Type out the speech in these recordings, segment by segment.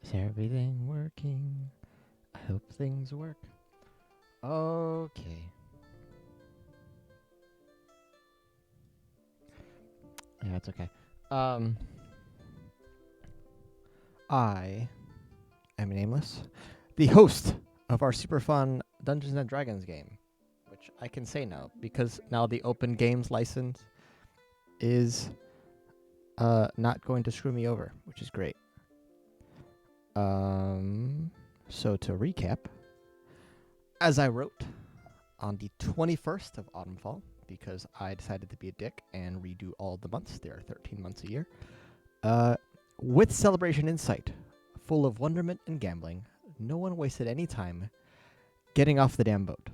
Is everything working? I hope things work. Okay. Yeah, it's okay. Um, I am Nameless, the host of our super fun Dungeons and Dragons game, which I can say now because now the Open Games license is not going to screw me over, which is great. So to recap, as I wrote on the 21st of Autumn Fall, because I decided to be a dick and redo all the months. There are 13 months a year. With Celebration Insight, full of wonderment and gambling, no one wasted any time getting off the damn boat.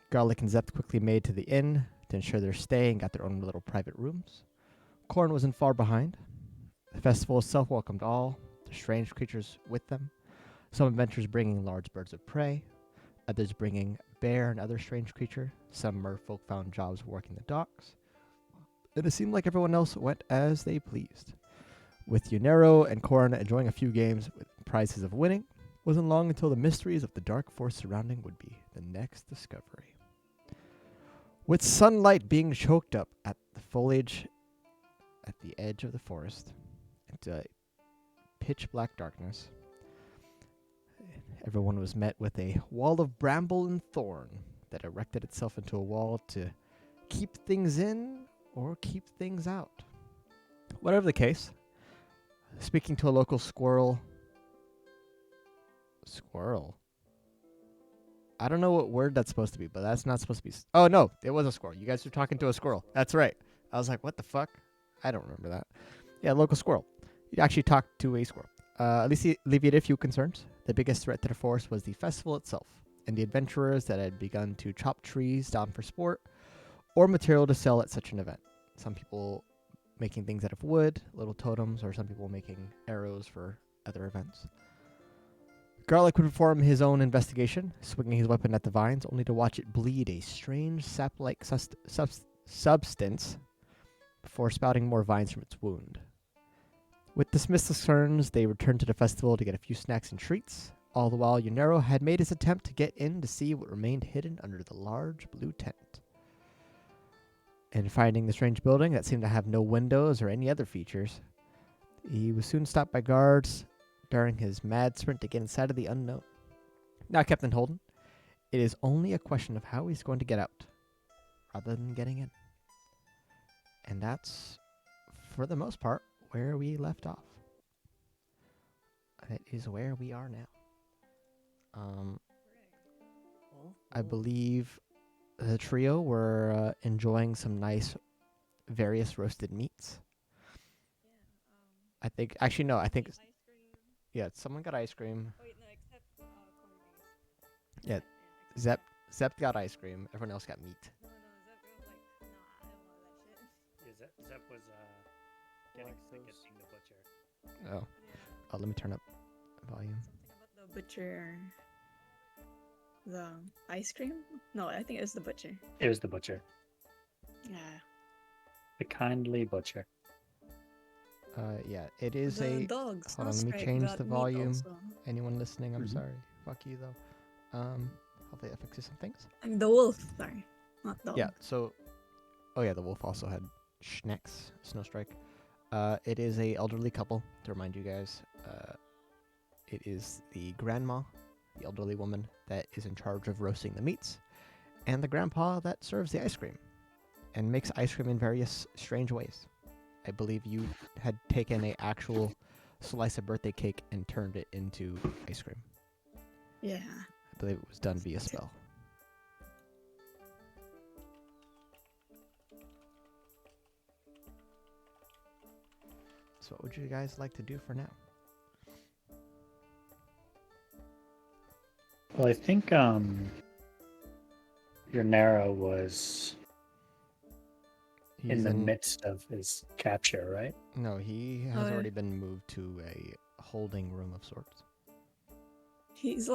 Garlic and Zept quickly made to the inn to ensure their stay and got their own little private rooms. Corn wasn't far behind. The festival itself welcomed all, the strange creatures with them, some adventurers bringing large birds of prey, others bringing bear and other strange creature. Some merfolk found jobs working the docks. And it seemed like everyone else went as they pleased. With Yunero and Corn enjoying a few games with prizes of winning, wasn't long until the mysteries of the dark force surrounding would be the next discovery. With sunlight being choked up at the foliage at the edge of the forest into pitch black darkness, everyone was met with a wall of bramble and thorn that erected itself into a wall to keep things in or keep things out. Whatever the case, speaking to a local squirrel. I don't know what word that's supposed to be, but that's not supposed to be. Oh, no, it was a squirrel. You guys were talking to a squirrel. That's right. I was like, what the fuck? I don't remember that. Yeah, local squirrel. You actually talked to a squirrel. At least he alleviated a few concerns. The biggest threat to the forest was the festival itself and the adventurers that had begun to chop trees down for sport or material to sell at such an event. Some people making things out of wood, little totems, or some people making arrows for other events. Garlic would perform his own investigation, swinging his weapon at the vines, only to watch it bleed a strange sap-like substance before spouting more vines from its wound. With dismissed concerns, they returned to the festival to get a few snacks and treats. All the while, Yunero had made his attempt to get in to see what remained hidden under the large blue tent. And finding the strange building that seemed to have no windows or any other features, he was soon stopped by guards during his mad sprint to get inside of the unknown. Now, Captain Holden, it is only a question of how he's going to get out, rather than getting in. And that's, for the most part, where we left off. That is where we are now. I believe the trio were enjoying some nice various roasted meats. I think, actually, no, I think, yeah, someone got ice cream. Yeah, Zep got ice cream. Everyone else got meat. Yeah, Zep was getting sick at being the butcher. Oh. Oh, let me turn up volume. Something about the butcher. The ice cream? No, I think it was the butcher. It was the butcher. Yeah. The kindly butcher. Yeah, it is The dogs. Hold on, let me change the volume. Anyone listening, I'm sorry. Fuck you, though. Hopefully that fixes some things. I mean, the wolf. Sorry, not dog. Yeah, so... Oh, yeah, the wolf also had Schnecks, Snowstrike. It is a elderly couple, to remind you guys. It is the grandma, the elderly woman, that is in charge of roasting the meats, and the grandpa that serves the ice cream, and makes ice cream in various strange ways. I believe you had taken an actual slice of birthday cake and turned it into ice cream. Yeah. I believe it was done via spell. So what would you guys like to do for now? Well, I think your Nero was in the midst of his capture, right? No, he has already been moved to a holding room of sorts. He's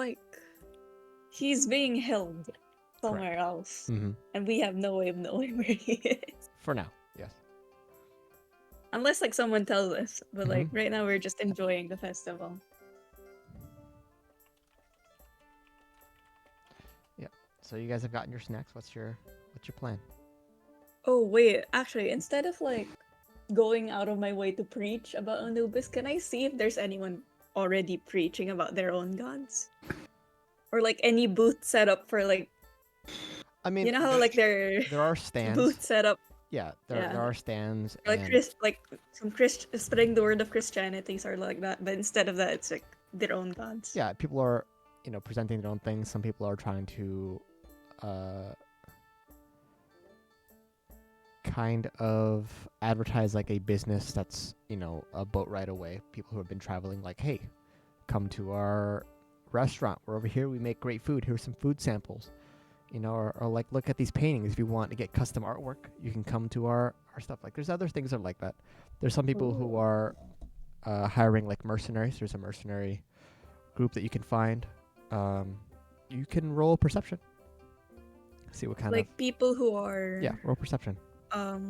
being held somewhere else, and we have no way of knowing where he is. For now, yes. Unless like someone tells us, but like right now we're just enjoying the festival. So you guys have gotten your snacks. What's your plan? Oh wait, actually, instead of like going out of my way to preach about Anubis, can I see if there's anyone already preaching about their own gods? Or like any booth set up for like, I mean, you know how like their there are stands. booth set up, Yeah, there are stands like and like some spreading the word of Christianity or like that, but instead of that, it's like their own gods. yeah, people are presenting their own things. Some people are trying to kind of advertise like a business that's a boat ride away. People who have been traveling, like, hey, come to our restaurant. We're over here. We make great food. Here's some food samples. Or like, look at these paintings. If you want to get custom artwork, you can come to our stuff. Like, there's other things that are like that. There's some people who are hiring like mercenaries. There's a mercenary group that you can find. You can roll perception. See what kind like people who are roll perception. Oh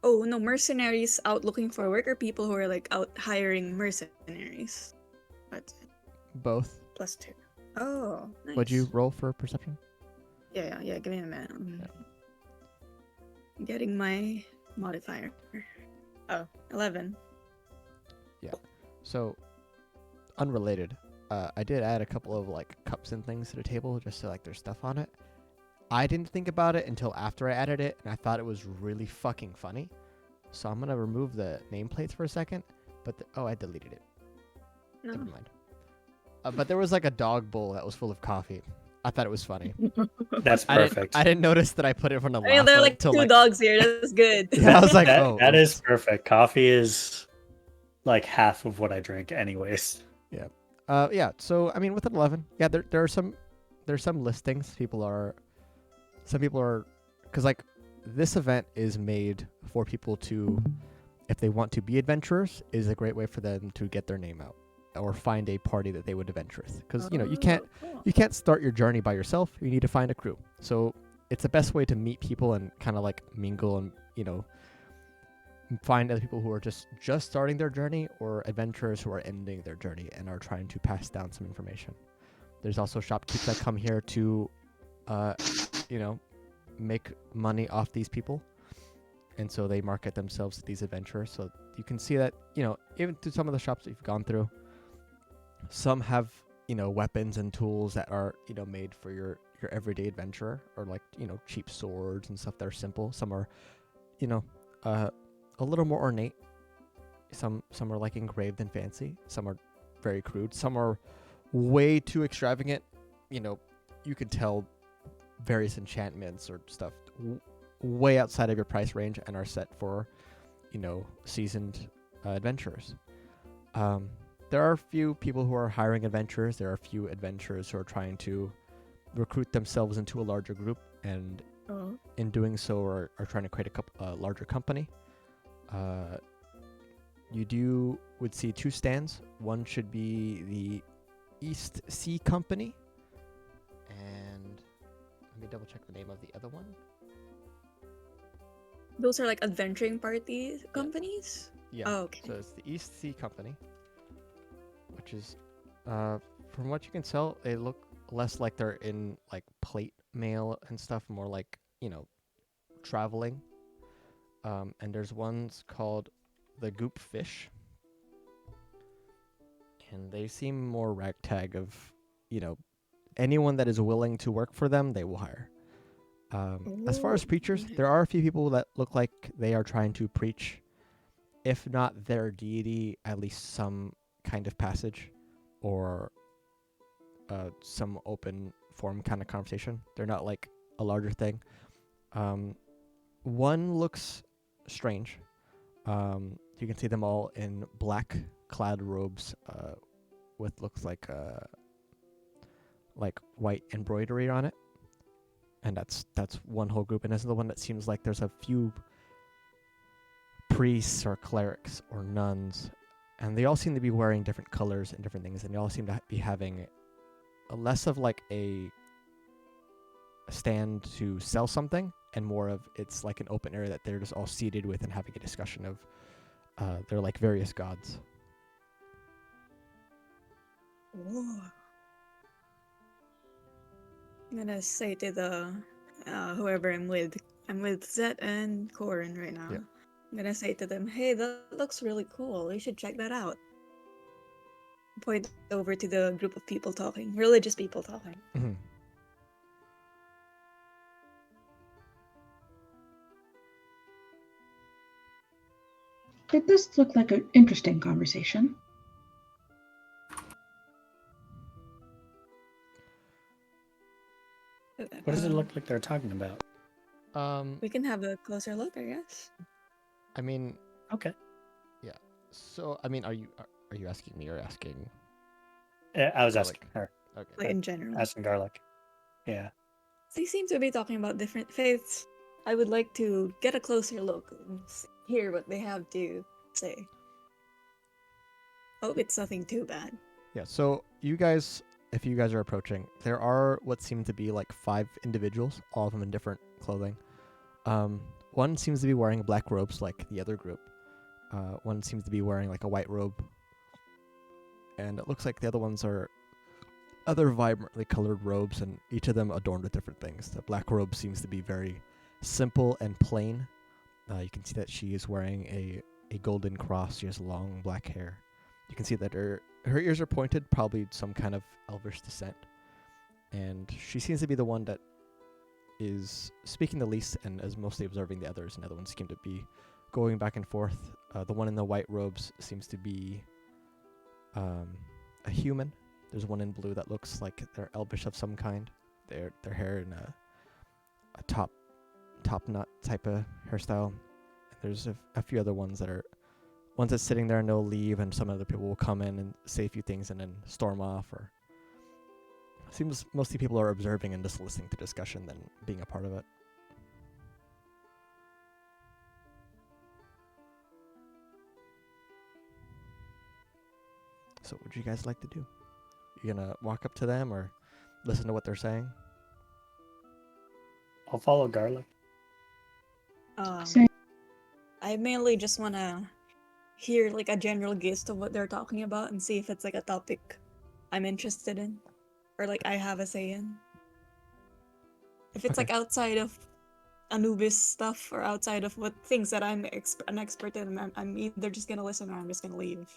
no, mercenaries out looking for work, or people who are like out hiring mercenaries. That's it. Both. +2. Oh, nice. Would you roll for perception? Yeah. Give me a minute. I'm getting my modifier. Oh, 11. Yeah. So, unrelated. I did add a couple of like cups and things to the table just so like there's stuff on it. I didn't think about it until after I added it, and I thought it was really fucking funny. So I'm gonna remove the nameplates for a second. But I deleted it. No. Never mind. But there was like a dog bowl that was full of coffee. I thought it was funny. That's perfect. I didn't notice that I put it in front of. I mean, there are like two dogs here. That's good. Yeah, I was like, that is perfect. Coffee is like half of what I drink, anyways. Yeah. Yeah. So I mean, with an 11, yeah, there's some listings. Some people are, because like this event is made for people to, if they want to be adventurers, is a great way for them to get their name out or find a party that they would adventure with. Because you can't start your journey by yourself. You need to find a crew. So it's the best way to meet people and kind of like mingle and find other people who are just starting their journey or adventurers who are ending their journey and are trying to pass down some information. There's also shopkeepers that come here to make money off these people, and so they market themselves to these adventurers. So you can see that even through some of the shops that you've gone through, some have weapons and tools that are made for your everyday adventurer, or like cheap swords and stuff that are simple. Some are a little more ornate. Some are like engraved and fancy. Some are very crude. Some are way too extravagant. You could tell various enchantments or stuff way outside of your price range and are set for seasoned adventurers. There are a few people who are hiring adventurers. There are a few adventurers who are trying to recruit themselves into a larger group, and in doing so are trying to create a larger company. You would see two stands. One should be the East Sea Company, and let me double check the name of the other one. Those are like adventuring party companies? Yeah. Oh, okay. So it's the East Sea Company, which is, from what you can tell, they look less like they're in like plate mail and stuff, more like, traveling. And there's ones called the Goop Fish, and they seem more ragtag of, anyone that is willing to work for them, they will hire. As far as preachers, there are a few people that look like they are trying to preach, if not their deity, at least some kind of passage or some open form kind of conversation. They're not like a larger thing. One looks strange. You can see them all in black clad robes with looks like white embroidery on it. And that's one whole group. And this is the one that seems like there's a few priests or clerics or nuns, and they all seem to be wearing different colors and different things, and they all seem to be having a less of like a stand to sell something, and more of it's like an open area that they're just all seated with and having a discussion of their like various gods. I'm gonna say to the whoever I'm with Zet and Corin right now. Yeah. I'm gonna say to them, hey, that looks really cool. You should check that out. Point over to the group of people talking, religious people talking. Mhm. It does look like an interesting conversation. What does it look like they're talking about? We can have a closer look, I guess. I mean, Okay. so I mean, are you asking me or asking? I was Garlic? asking her. Okay. Like in general. Asking Garlic. Yeah. They seem to be talking about different faiths. I would like to get a closer look and hear what they have to say. Hope it's nothing too bad. Yeah. So you guys, if you guys are approaching, there are what seem to be like 5 individuals, all of them in different clothing. One seems to be wearing black robes like the other group. One seems to be wearing like a white robe. And it looks like the other ones are other vibrantly colored robes, and each of them adorned with different things. The black robe seems to be very simple and plain. You can see that she is wearing a golden cross. She has long black hair. You can see that her ears are pointed, probably some kind of elvish descent. And she seems to be the one that is speaking the least and is mostly observing the others, and the other ones seem to be going back and forth. The one in the white robes seems to be a human. There's one in blue that looks like they're elvish of some kind. Their hair in a top knot type of hairstyle. There's a few other ones that are ones that's sitting there and they'll leave, and some other people will come in and say a few things and then storm off. Or seems mostly people are observing and just listening to discussion than being a part of it. So what would you guys like to do? You gonna walk up to them or listen to what they're saying? I'll follow Garlic. Same. I mainly just want to hear like a general gist of what they're talking about and see if it's like a topic I'm interested in or like I have a say in. If it's Okay. like outside of Anubis stuff or outside of what things that I'm an expert in, I'm either just gonna listen or I'm just gonna leave.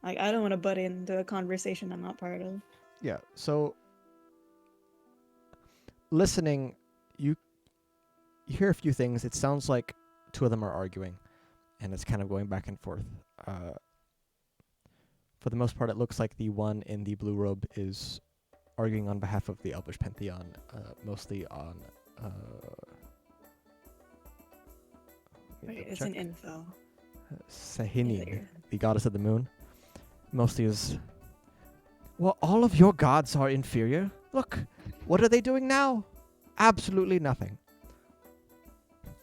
Like I don't want to butt into a conversation I'm not part of. Yeah, so listening, you hear a few things. It sounds like 2 of them are arguing, and it's kind of going back and forth. For the most part, it looks like the one in the blue robe is arguing on behalf of the Elvish Pantheon, mostly on... Wait, it's an info. Sahinin, Either. the goddess of the moon, mostly is... Well, all of your gods are inferior. Look, what are they doing now? Absolutely nothing.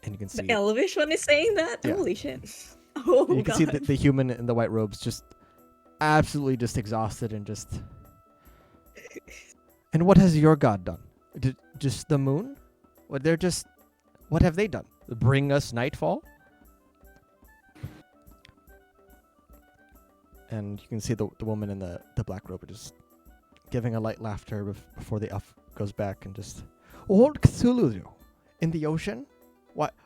And you can see... The Elvish one is saying that? Yeah. Holy shit. Oh you can god. see the human in the white robes just absolutely just exhausted and just... And what has your god done? Just the moon? What have they done? Bring us nightfall? And you can see the woman in the black robe just giving a light laughter before the elf goes back and just... Old Cthulhu in the ocean?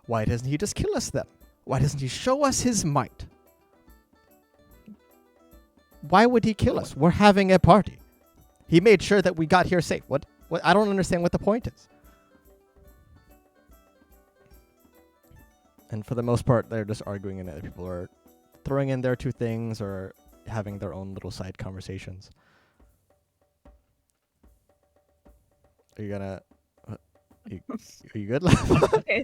Why doesn't he just kill us then? Why doesn't he show us his might? Why would he kill us? We're having a party. He made sure that we got here safe. What? I don't understand what the point is. And for the most part, they're just arguing, and other people are throwing in their 2 things or having their own little side conversations. Are you gonna... Are you good? Okay.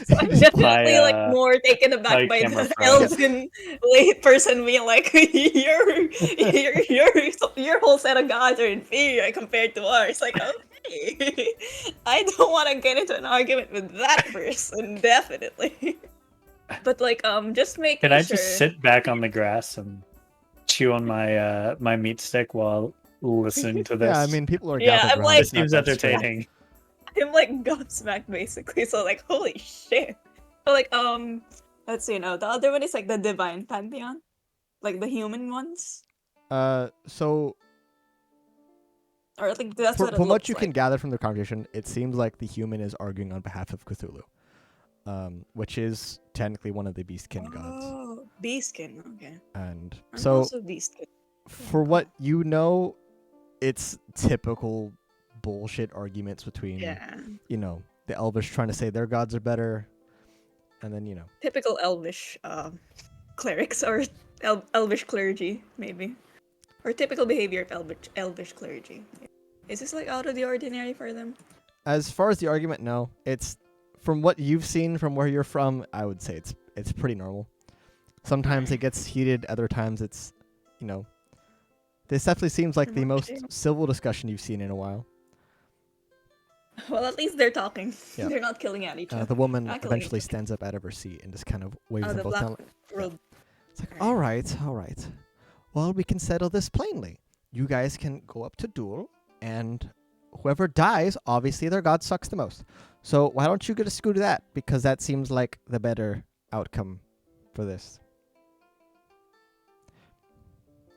So I'm definitely like more taken my aback by camera the froze. elven late person being like, your whole set of gods are inferior compared to ours. Like, okay, I don't want to get into an argument with that person, definitely. But like, just making Can I sure. just sit back on the grass and chew on my my meat stick while listening to this? Yeah, I mean, people are Yeah, gathered I'm around. like- It seems entertaining. I'm like gobsmacked basically, so like holy shit. So like let's see now. The other one is like the divine pantheon. Like the human ones. So Or I think that's what it From what looks you can like. gather from the conversation, it seems like the human is arguing on behalf of Cthulhu, which is technically one of the beastkin gods. Oh, beastkin. Okay. And I'm so, also beastkin. for what you know, it's typical bullshit arguments between, Yeah. the Elvish trying to say their gods are better, and then, Typical elvish clerics or elvish clergy, maybe. Or typical behavior of elvish clergy. Is this like out of the ordinary for them? as far as the argument, no. It's, from what you've seen from where you're from, I would say it's pretty normal. Sometimes it gets heated, other times it's, this definitely seems like the most civil discussion you've seen in a while. Well, at least they're talking. Yeah. They're not killing at each other. The woman Not killing eventually each other. stands up out of her seat and just kind of waves Oh, them the both black down. robe. It's like, Alright. all right. Well, we can settle this plainly. You guys can go up to duel, and whoever dies, obviously their god sucks the most. So why don't you get a screw to that? Because that seems like the better outcome for this.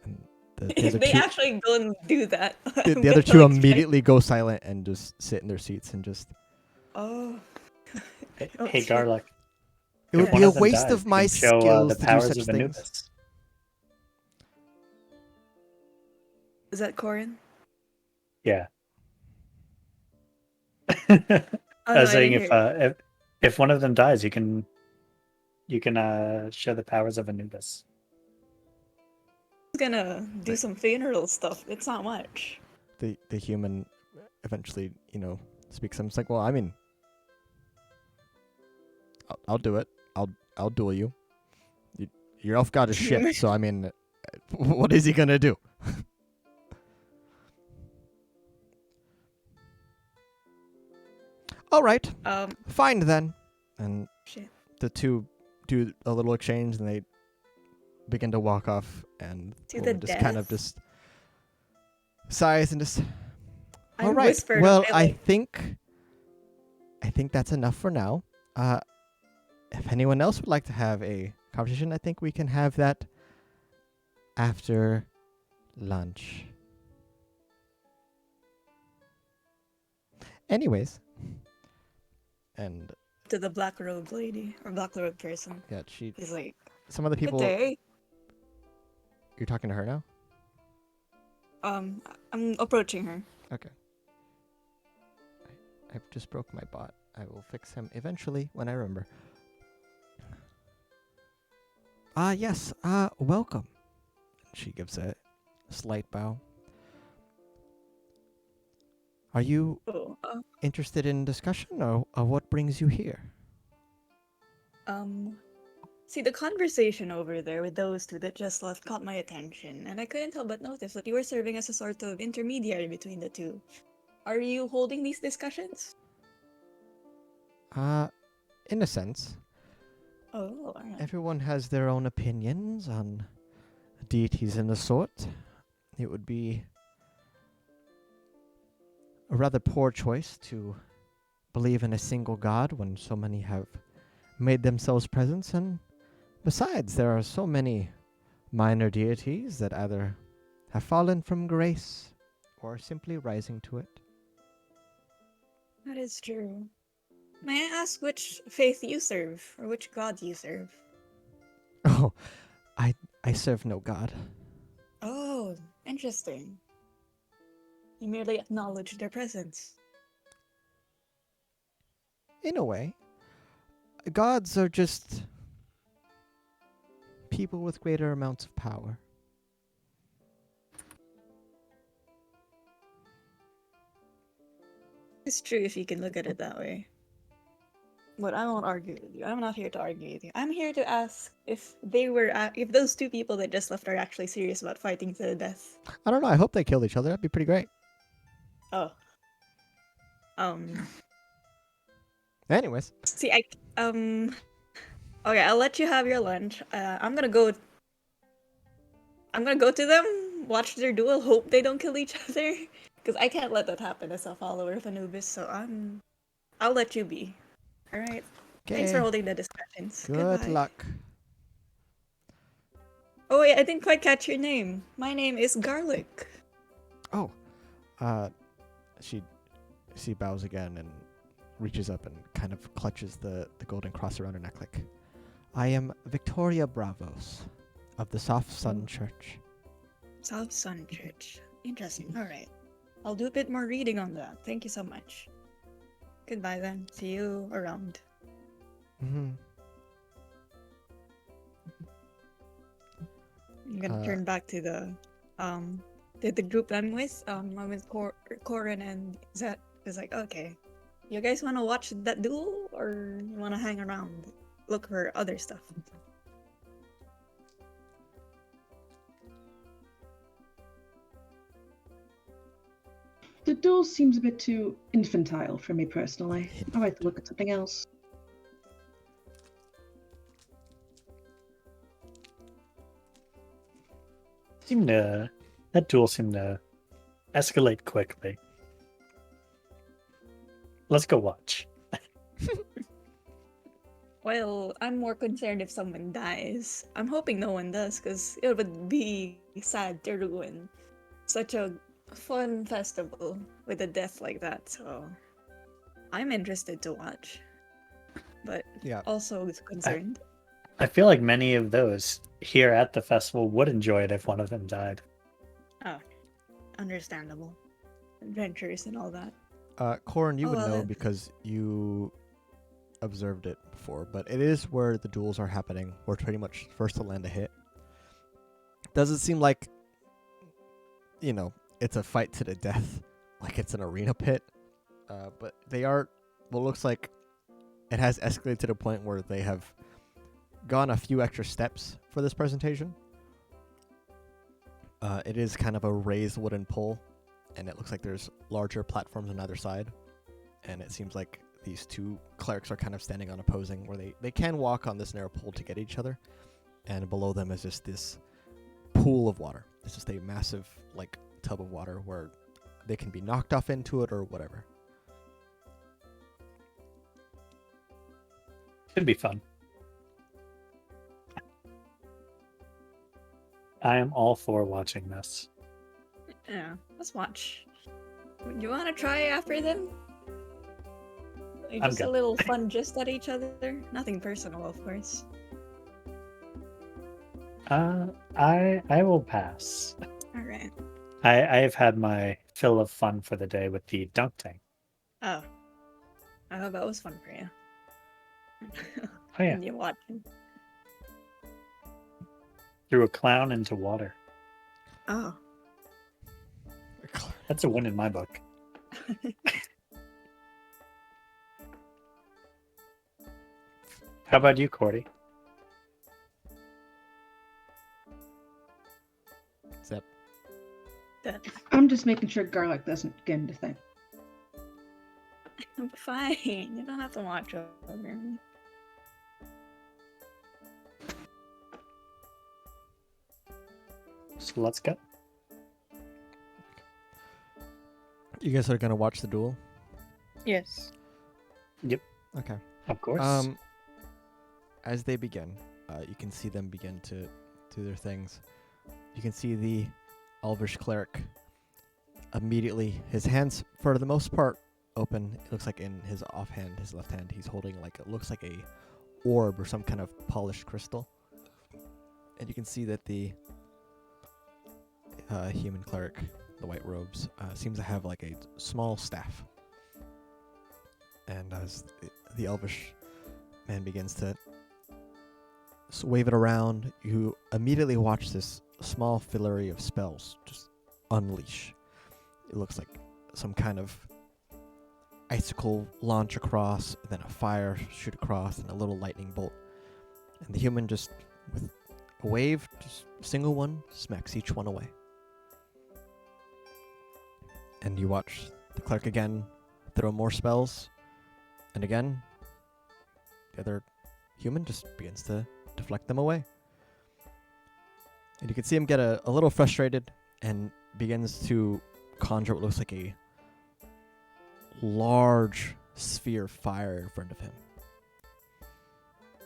And the If other they two, actually go and do that, the I'm other gonna, two like, immediately go silent and just sit in their seats and just. Oh. Hey, Garlic. It If would one be a of them waste dies, of you my can show, skills the to do powers such of things. Anubis. Is that Corin? Yeah. Oh, I no, was I saying didn't hear you. if one of them dies, you can show the powers of Anubis. He's gonna do some funeral stuff. It's not much. The human eventually, speaks. I'm just like, well, I mean, I'll do it. I'll duel you. Your elf god is shit. So I mean, what is he gonna do? All right, fine then. And Shit. the two do a little exchange, and they begin to walk off, and To the the woman just kind of death? just sighs and just. I All right. whispered, Well, okay, I like, think that's enough for now. If anyone else would like to have a conversation, I think we can have that after lunch. Anyways, and to the black robe lady or black robe person. yeah, He's like, some of the good people. day. You're talking to her now? I'm approaching her. Okay. I just broke my bot. I will fix him eventually when I remember. Yes. Welcome. She gives a slight bow. Are you Oh, interested in discussion, or what brings you here? see, the conversation over there with those two that just left caught my attention, and I couldn't help but notice that you were serving as a sort of intermediary between the two. Are you holding these discussions? In a sense. Oh, alright. Everyone has their own opinions on deities and the sort. It would be a rather poor choice to believe in a single god when so many have made themselves present, and besides, there are so many minor deities that either have fallen from grace or are simply rising to it. That is true. May I ask which faith you serve, or which god you serve? Oh, I serve no god. Oh, interesting. You merely acknowledge their presence. In a way, gods are just people with greater amounts of power. It's true if you can look at it that way. But I won't argue with you. I'm not here to argue with you. I'm here to ask if if those two people that just left are actually serious about fighting to the death. I don't know. I hope they killed each other. That'd be pretty great. Oh. Anyways. See, okay, I'll let you have your lunch. I'm gonna go to them, watch their duel, hope they don't kill each other. Because I can't let that happen as a follower of Anubis, so I'll let you be. Alright. Thanks for holding the discussions. Good Goodbye. luck. Oh wait, I didn't quite catch your name. My name is Garlic. Oh, She bows again and reaches up and kind of clutches the golden cross around her neck like, I am Victoria Bravos of the Soft Sun Church. South Sun Church. Interesting. All right. I'll do a bit more reading on that. Thank you so much. Goodbye then. See you around. Mm-hmm. I'm gonna turn back to the group I'm with. I'm with Corin and Zet. It's like, okay, you guys wanna watch that duel or you wanna hang around, look for other stuff? The duel seems a bit too infantile for me personally. I'd like to look at something else. That duel seemed to escalate quickly. Let's go watch. Well, I'm more concerned if someone dies. I'm hoping no one does, because it would be sad to ruin such a fun festival with a death like that. So I'm interested to watch, but Yeah. also concerned. I feel like many of those here at the festival would enjoy it if one of them died. Oh, understandable. Adventures and all that. Corin, you Oh, would well know then. because you observed it before, but it is where the duels are happening. We're pretty much first to land a hit. Doesn't seem like, it's a fight to the death, like it's an arena pit. But they are, what looks like it has escalated to the point where they have gone a few extra steps for this presentation. It is kind of a raised wooden pole, and it looks like there's larger platforms on either side. And it seems like these two clerics are kind of standing on opposing, where they can walk on this narrow pole to get each other. And below them is just this pool of water. It's just a massive, tub of water where they can be knocked off into it or whatever. Should be fun. I am all for watching this. Yeah, let's watch. You want to try after them? Like, I'm just a good. little fun gist at each other. Nothing personal, of course. I will pass. All right. I have had my fill of fun for the day with the dunk tank. Oh, I hope that was fun for you. Oh yeah, And you watching? threw a clown into water. Oh. That's a win in my book. How about you, Cordy? Zep. I'm just making sure garlic doesn't get into thing. I'm fine. You don't have to watch over me. So let's go. You guys are gonna watch the duel? Yes. Okay. Of course. As they begin, you can see them begin to do their things. You can see the Elvish cleric immediately, his hands, for the most part, open. It looks like in his offhand, his left hand, he's holding it looks like a orb or some kind of polished crystal. And you can see that the human cleric, the white robes, seems to have a small staff. And as the Elvish man begins to wave it around, you immediately watch this small flurry of spells just unleash. It looks like some kind of icicle launch across, then a fire shoot across, and a little lightning bolt. And the human just, with a wave, just a single one, smacks each one away. And you watch the cleric again throw more spells, and again, the other human just begins to deflect them away. And you can see him get a little frustrated and begins to conjure what looks like a large sphere of fire in front of him.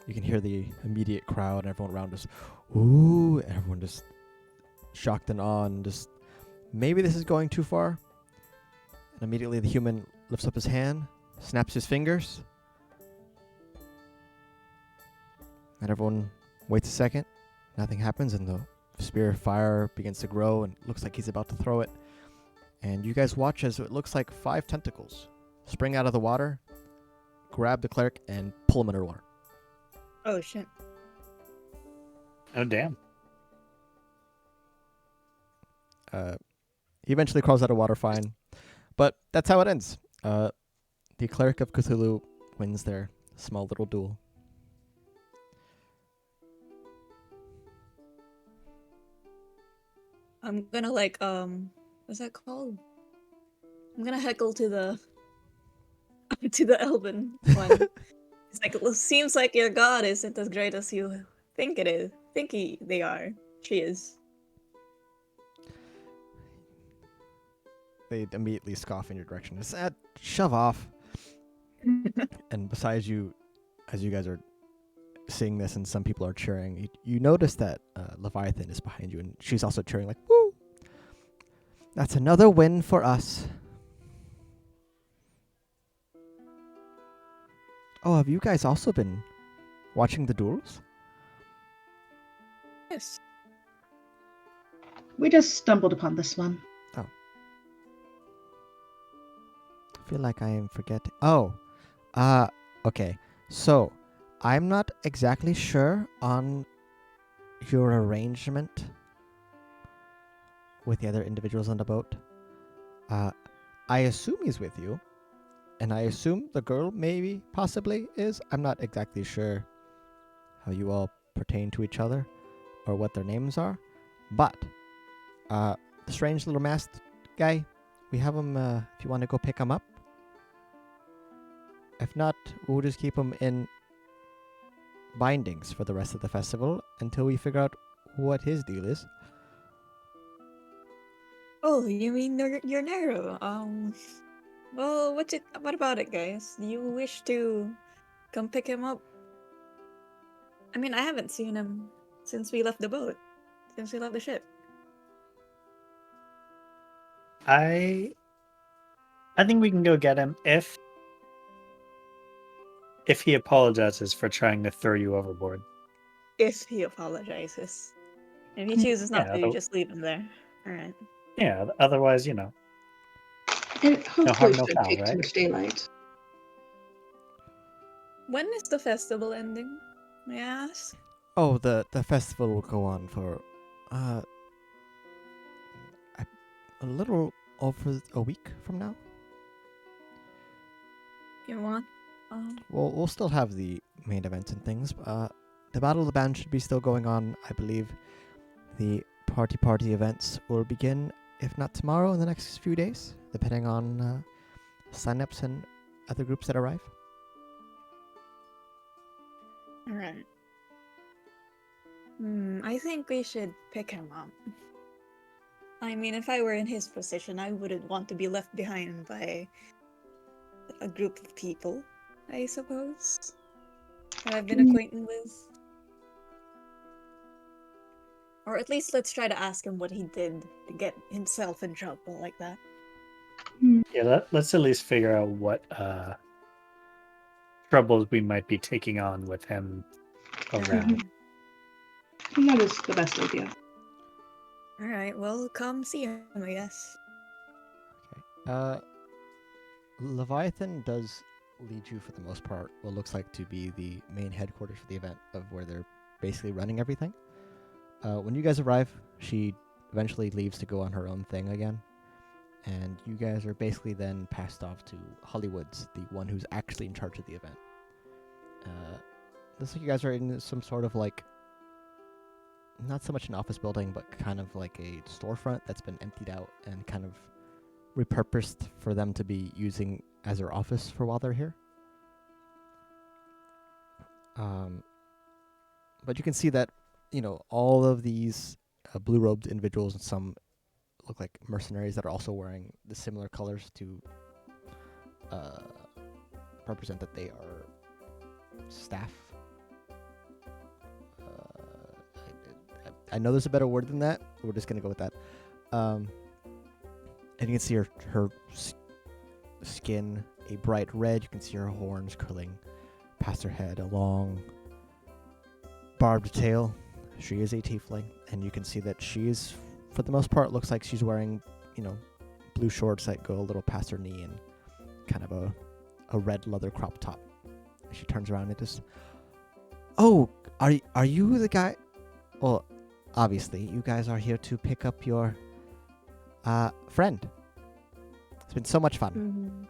You can hear the immediate crowd and everyone around just, ooh, and everyone just shocked and awe and just, maybe this is going too far. immediately the human lifts up his hand, snaps his fingers, and everyone waits a second. Nothing happens, and the spear of fire begins to grow, and it looks like he's about to throw it. And you guys watch as it looks like 5 tentacles spring out of the water, grab the cleric, and pull him under water. Oh shit. Oh, damn. He eventually crawls out of water fine, but that's how it ends. The cleric of Cthulhu wins their small little duel. I'm gonna like what's that called? I'm gonna heckle to the to the elven one. It's like, "Well, seems like your god isn't as great as you think it is. They are. She is." They immediately scoff in your direction. It's shove off. And besides you, as you guys are seeing this and some people are cheering, you notice that Leviathan is behind you, and she's also cheering like, woo! That's another win for us. Oh, have you guys also been watching the duels? Yes. We just stumbled upon this one. I feel like I am forgetting. Oh, okay. So, I'm not exactly sure on your arrangement with the other individuals on the boat. I assume he's with you, and I assume the girl maybe, possibly is. I'm not exactly sure how you all pertain to each other or what their names are, but the strange little masked guy, we have him if you want to go pick him up. If not, we'll just keep him in bindings for the rest of the festival until we figure out what his deal is. Oh, you mean you're narrow? Well, what about it, guys? Do you wish to come pick him up? I mean, I haven't seen him since we left the boat, since we left the ship. I think we can go get him if he apologizes for trying to throw you overboard. If he apologizes. If he chooses not Yeah, to, just leave him there. Alright. Yeah, otherwise, And no hopefully harm, we no don't foul, take too right? much daylight. When is the festival ending? May I ask? Oh, the festival will go on for a little over a week from now. You want? We'll still have the main events and things. The Battle of the Band should be still going on. I believe the party events will begin, if not tomorrow, in the next few days, depending on signups and other groups that arrive. Alright. I think we should pick him up. I mean, if I were in his position, I wouldn't want to be left behind by a group of people, I suppose, that I've been acquainted with. Or at least let's try to ask him what he did to get himself in trouble like that. Yeah, let's at least figure out what troubles we might be taking on with him around. And that is the best idea. Alright, well, come see him, I guess. Okay. Leviathan does lead you, for the most part, what looks like to be the main headquarters for the event, of where they're basically running everything. When you guys arrive, she eventually leaves to go on her own thing again. And you guys are basically then passed off to Hollywood's, the one who's actually in charge of the event. Looks like you guys are in some sort of like, not so much an office building, but kind of like a storefront that's been emptied out and kind of repurposed for them to be using as their office for while they're here. But you can see that, all of these blue-robed individuals, and some look like mercenaries that are also wearing the similar colors to represent that they are staff. I know there's a better word than that. We're just going to go with that. And you can see her skin a bright red. You can see her horns curling past her head, a long barbed tail. She is a tiefling, and you can see that she is, for the most part, looks like she's wearing, blue shorts that go a little past her knee and kind of a red leather crop top. She turns around and just, "Oh, are you the guy? Well, obviously, you guys are here to pick up your friend. It's been so much fun." Mhm.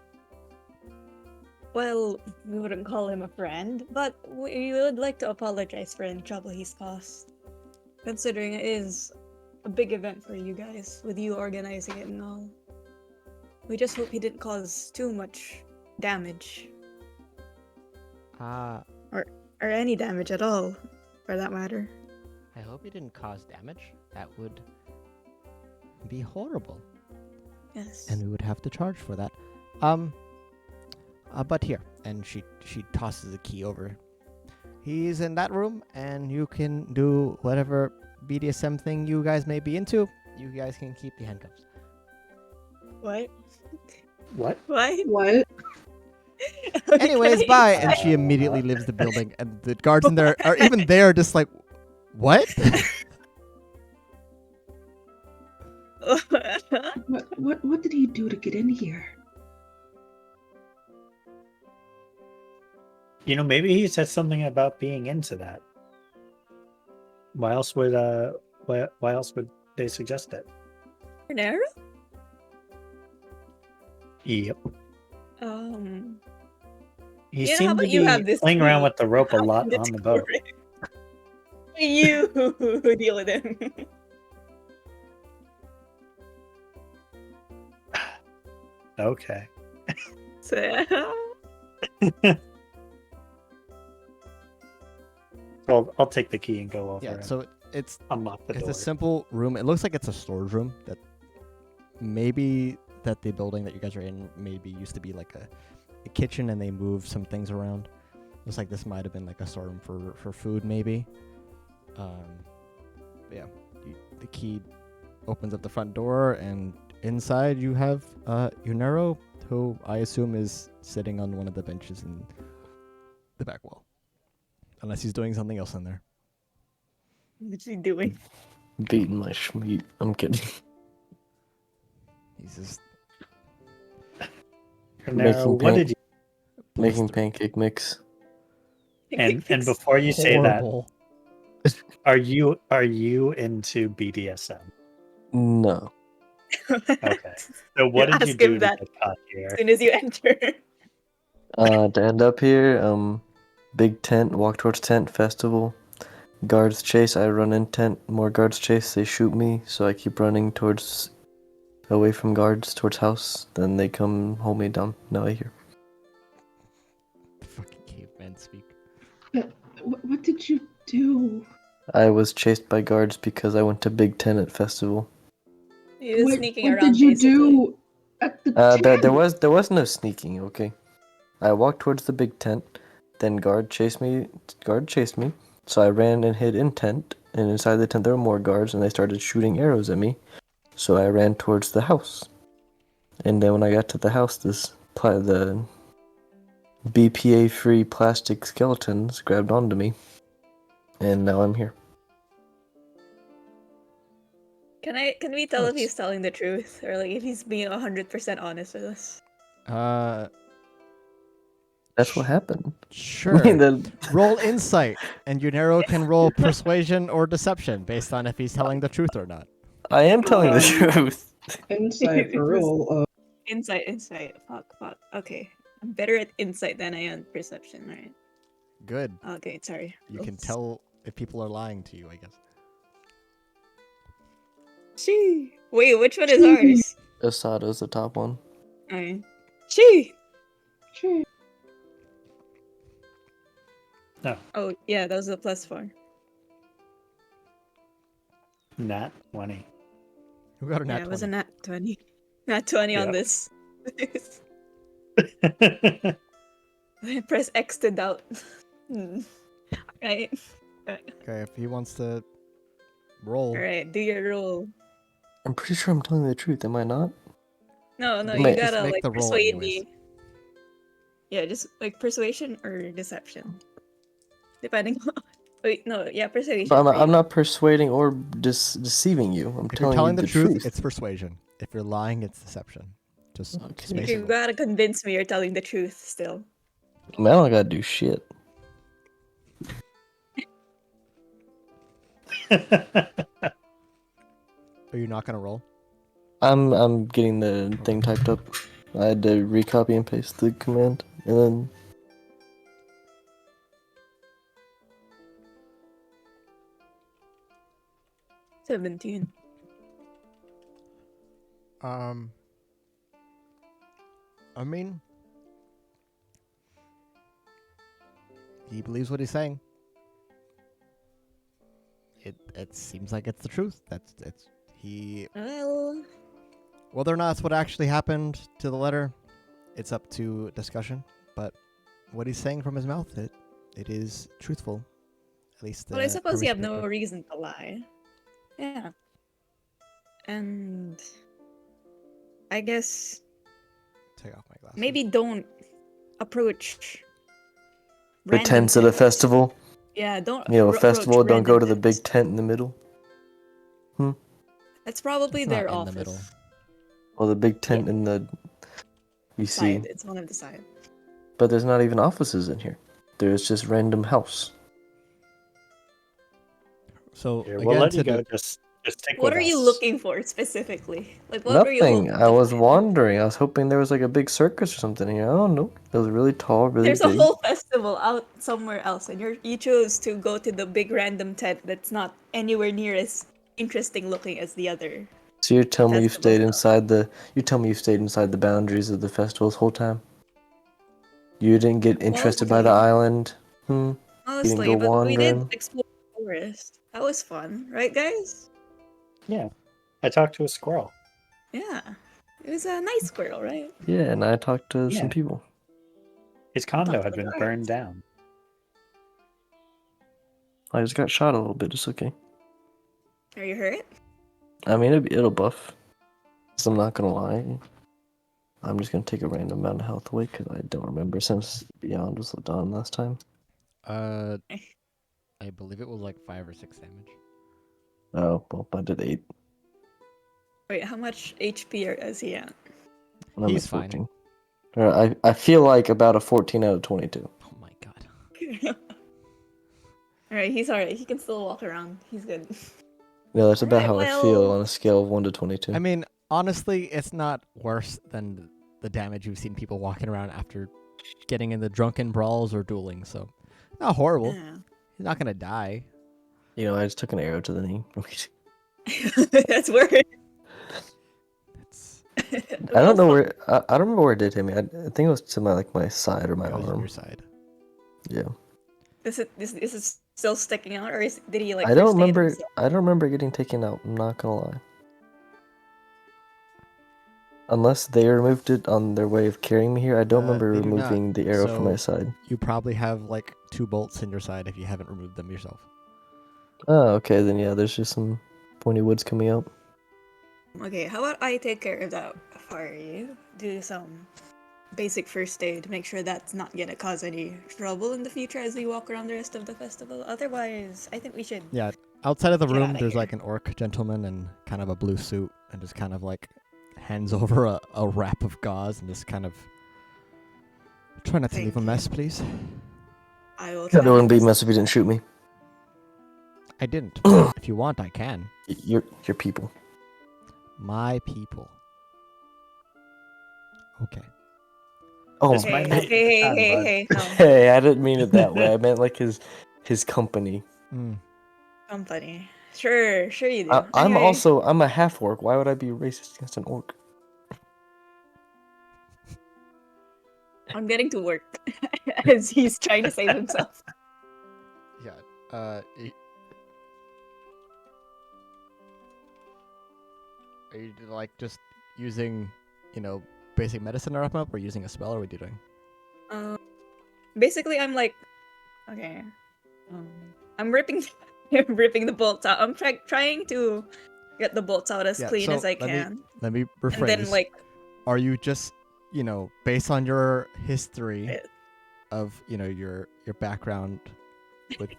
Well, we wouldn't call him a friend, but we would like to apologize for any trouble he's caused. Considering it is a big event for you guys, with you organizing it and all. We just hope he didn't cause too much damage. Or any damage at all, for that matter. I hope you didn't cause damage. That would be horrible. Yes. And we would have to charge for that. But here, and she tosses a key over. He's in that room, and you can do whatever BDSM thing you guys may be into. You guys can keep the handcuffs. What? What? Why? What? Anyways, bye. And she immediately leaves the building, and the guards in there are even there, just like, what? What did he do to get in here? Maybe he said something about being into that. Why else would they suggest it? Nero? Yep. He how seemed about to you be have this playing around key? with the rope a lot on the boat. You deal with him. Okay. So, Well, I'll take the key and go over Yeah, and so it's unlock the door. a simple room. It looks like it's a storage room that maybe that the building that you guys are in maybe used to be like a kitchen, and they moved some things around. Looks like this might have been like a storeroom for food, maybe. But yeah, the key opens up the front door, and inside you have Yunero, who I assume is sitting on one of the benches in the back wall, unless he's doing something else in there. what's he doing? Beating my schmeat. I'm kidding. He's just Now, what paint- did you? Making pancake mix. And before you say horrible. that, are you into BDSM? No. Okay. So what did you Ask do him to that get caught as here? soon as you enter. To end up here, big tent, walk towards tent, festival. Guards chase, I run in tent, more guards chase, they shoot me, so I keep running towards, away from guards, towards house, then they come hold me down, now I hear. Fucking caveman speak. What did you do? I was chased by guards because I went to big tent at festival. He was sneaking what around. did you basically. do at the tent? There was no sneaking, okay? I walked towards the big tent, then guard chased me, so I ran and hid in tent, and inside the tent there were more guards, and they started shooting arrows at me, so I ran towards the house. And then when I got to the house, the BPA-free plastic skeletons grabbed onto me, and now I'm here. Can we tell if he's telling the truth, or like if he's being 100% honest with us? That's what happened. Sure. I mean, Roll insight, and Yunero can roll persuasion or deception based on if he's telling the truth or not. I am telling the truth. Insight roll. Insight. Fuck. Okay. I'm better at insight than I am perception, right? Good. Okay, sorry. You can tell if people are lying to you, I guess. She. Wait, which one is ours? Asada's the top one. Alright. She. Sure. No. Oh yeah, that was a +4. Nat 20. Who got a nat Yeah, it was a 20? nat 20. Nat 20 on Yep. this. Press X to doubt. Right. Okay, if he wants to roll. Alright, do your roll. I'm pretty sure I'm telling the truth, am I not? No, Just you Wait. gotta make like the roll persuade anyways. me. Yeah, just like persuasion or deception, depending. Wait, no, yeah, persuasion. But for I'm you. not persuading or deceiving you. I'm If you're telling you telling the the truth, truth. it's persuasion. If you're lying, it's deception. Just Okay. make You it roll. gotta convince me you're telling the truth still. Man, I don't gotta do shit. Are you not gonna roll? I'm getting the thing typed up. I had to recopy and paste the command, and then 17. I mean, he believes what he's saying. It seems like it's the truth. It's he. Well, Whether or not it's what actually happened to the letter, it's up to discussion. But what he's saying from his mouth, it is truthful. At least. I suppose from you his have no paper. reason to lie. Yeah. And I guess Take off my glasses. maybe don't approach the random tents at a tents. festival. Yeah, don't You know, a approach festival. Don't go random to the tents. big tent in the middle. That's probably It's not their in the office. middle. Or the big tent in the. You see, Side. It's one of the side. but there's not even offices in here. There's just random house. So Here, again, we'll let to you go. the, Just stick What with are you us. looking for specifically? Like, what were you Nothing. hoping I to was find? wandering. I was hoping there was like a big circus or something here. I don't know. It was really tall, really There's a big. whole festival out somewhere else, and you chose to go to the big random tent that's not anywhere near as interesting looking as the other. So you're telling me you Festival stayed stuff. inside the. You tell me you stayed inside the boundaries of the festival this whole time. You didn't get interested by the Mostly. island. You didn't Mostly, go but we did wandering. explore the forest. That was fun, right, guys? Yeah. I talked to a squirrel. Yeah. It was a nice squirrel, right? Yeah, and I talked to some Yeah. people. His Talked condo to had the been guards. burned down. I just got shot a little bit. It's okay. Are you hurt? I mean, it'll buff. So I'm not gonna lie. I'm just gonna take a random amount of health away because I don't remember since Beyond was done last time. I believe it was like 5 or 6 damage. Oh, well, I did 8. Wait, how much HP is he at? And I'm He's at fine. 14. I feel like about a 14 out of 22. Oh my god. Alright, he's alright. He can still walk around. He's good. Yeah, that's about Alright, how I feel well- on a scale of 1 to 22. I mean, honestly, it's not worse than the damage you've seen people walking around after getting in the drunken brawls or dueling. So, not horrible. Yeah. He's not gonna die. You know, I just took an arrow to the knee. That's weird. It's I don't know where. I don't remember where it did hit me. I think it was to my side or my goes on arm. your side. Yeah. This is still sticking out, or did he like? I don't first aid remember. himself? I don't remember getting taken out. I'm not gonna lie. Unless they removed it on their way of carrying me here, I don't remember They do not. removing the arrow from my So- side. You probably have like 2 bolts in your side if you haven't removed them yourself. Oh, okay. Then yeah, there's just some pointy woods coming out. Okay, how about I take care of that for you? Do some basic first aid, make sure that's not gonna cause any trouble in the future as we walk around the rest of the festival. Otherwise, I think we should. Yeah, outside of the Get room, outta there's here. like an orc gentleman in kind of a blue suit and just kind of like hands over a wrap of gauze and just kind of try not to leave a Thank mess, please. I will. Yeah, try there wouldn't my be a best. mess if you didn't shoot me. I didn't. But if you want, I can. Your people. My people. Okay. Oh, This Hey, might my- not be hey, the hey, time, hey, bud. hey, no. Hey, I didn't mean it that way. I meant like his company. Mm. Company. Sure you do. I'm Anyway, I'm a half orc. Why would I be racist against an orc? I'm getting to work as he's trying to save himself. Yeah. Are you like just using, basic medicine to wrap him up, or using a spell, or what are you doing? Basically, I'm like, okay, I'm ripping, ripping the bolts out. I'm trying to get the bolts out as Yeah, clean so as I let me can, Let me and then rephrase. like, are you just, based on your history Right. of, your background with,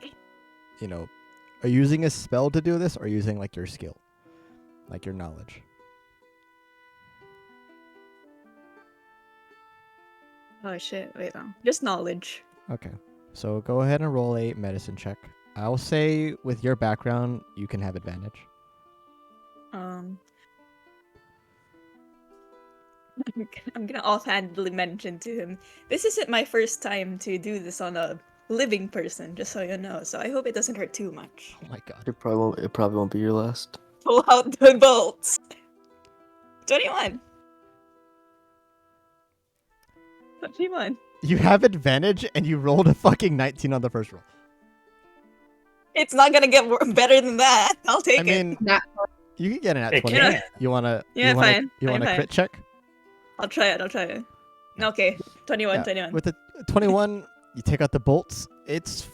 are you using a spell to do this or using like your skill, like your knowledge? Oh shit! Wait, no. Just knowledge. Okay. So go ahead and roll a medicine check. I'll say with your background, you can have advantage. Um, I'm gonna offhandedly mention to him, this isn't my first time to do this on a living person, just so you know. So I hope it doesn't hurt too much. Oh my god. It probably won't be your last. Pull out the bolts. 21. 21. You have advantage and you rolled a fucking 19 on the first roll. It's not gonna get better than that. I'll take I mean, Not you can get an at It 20. can. You wanna Yeah, you wanna, fine. You want a Fine. crit check? I'll try it. Okay, 21, Yeah, 21. With the 21, you take out the bolts. It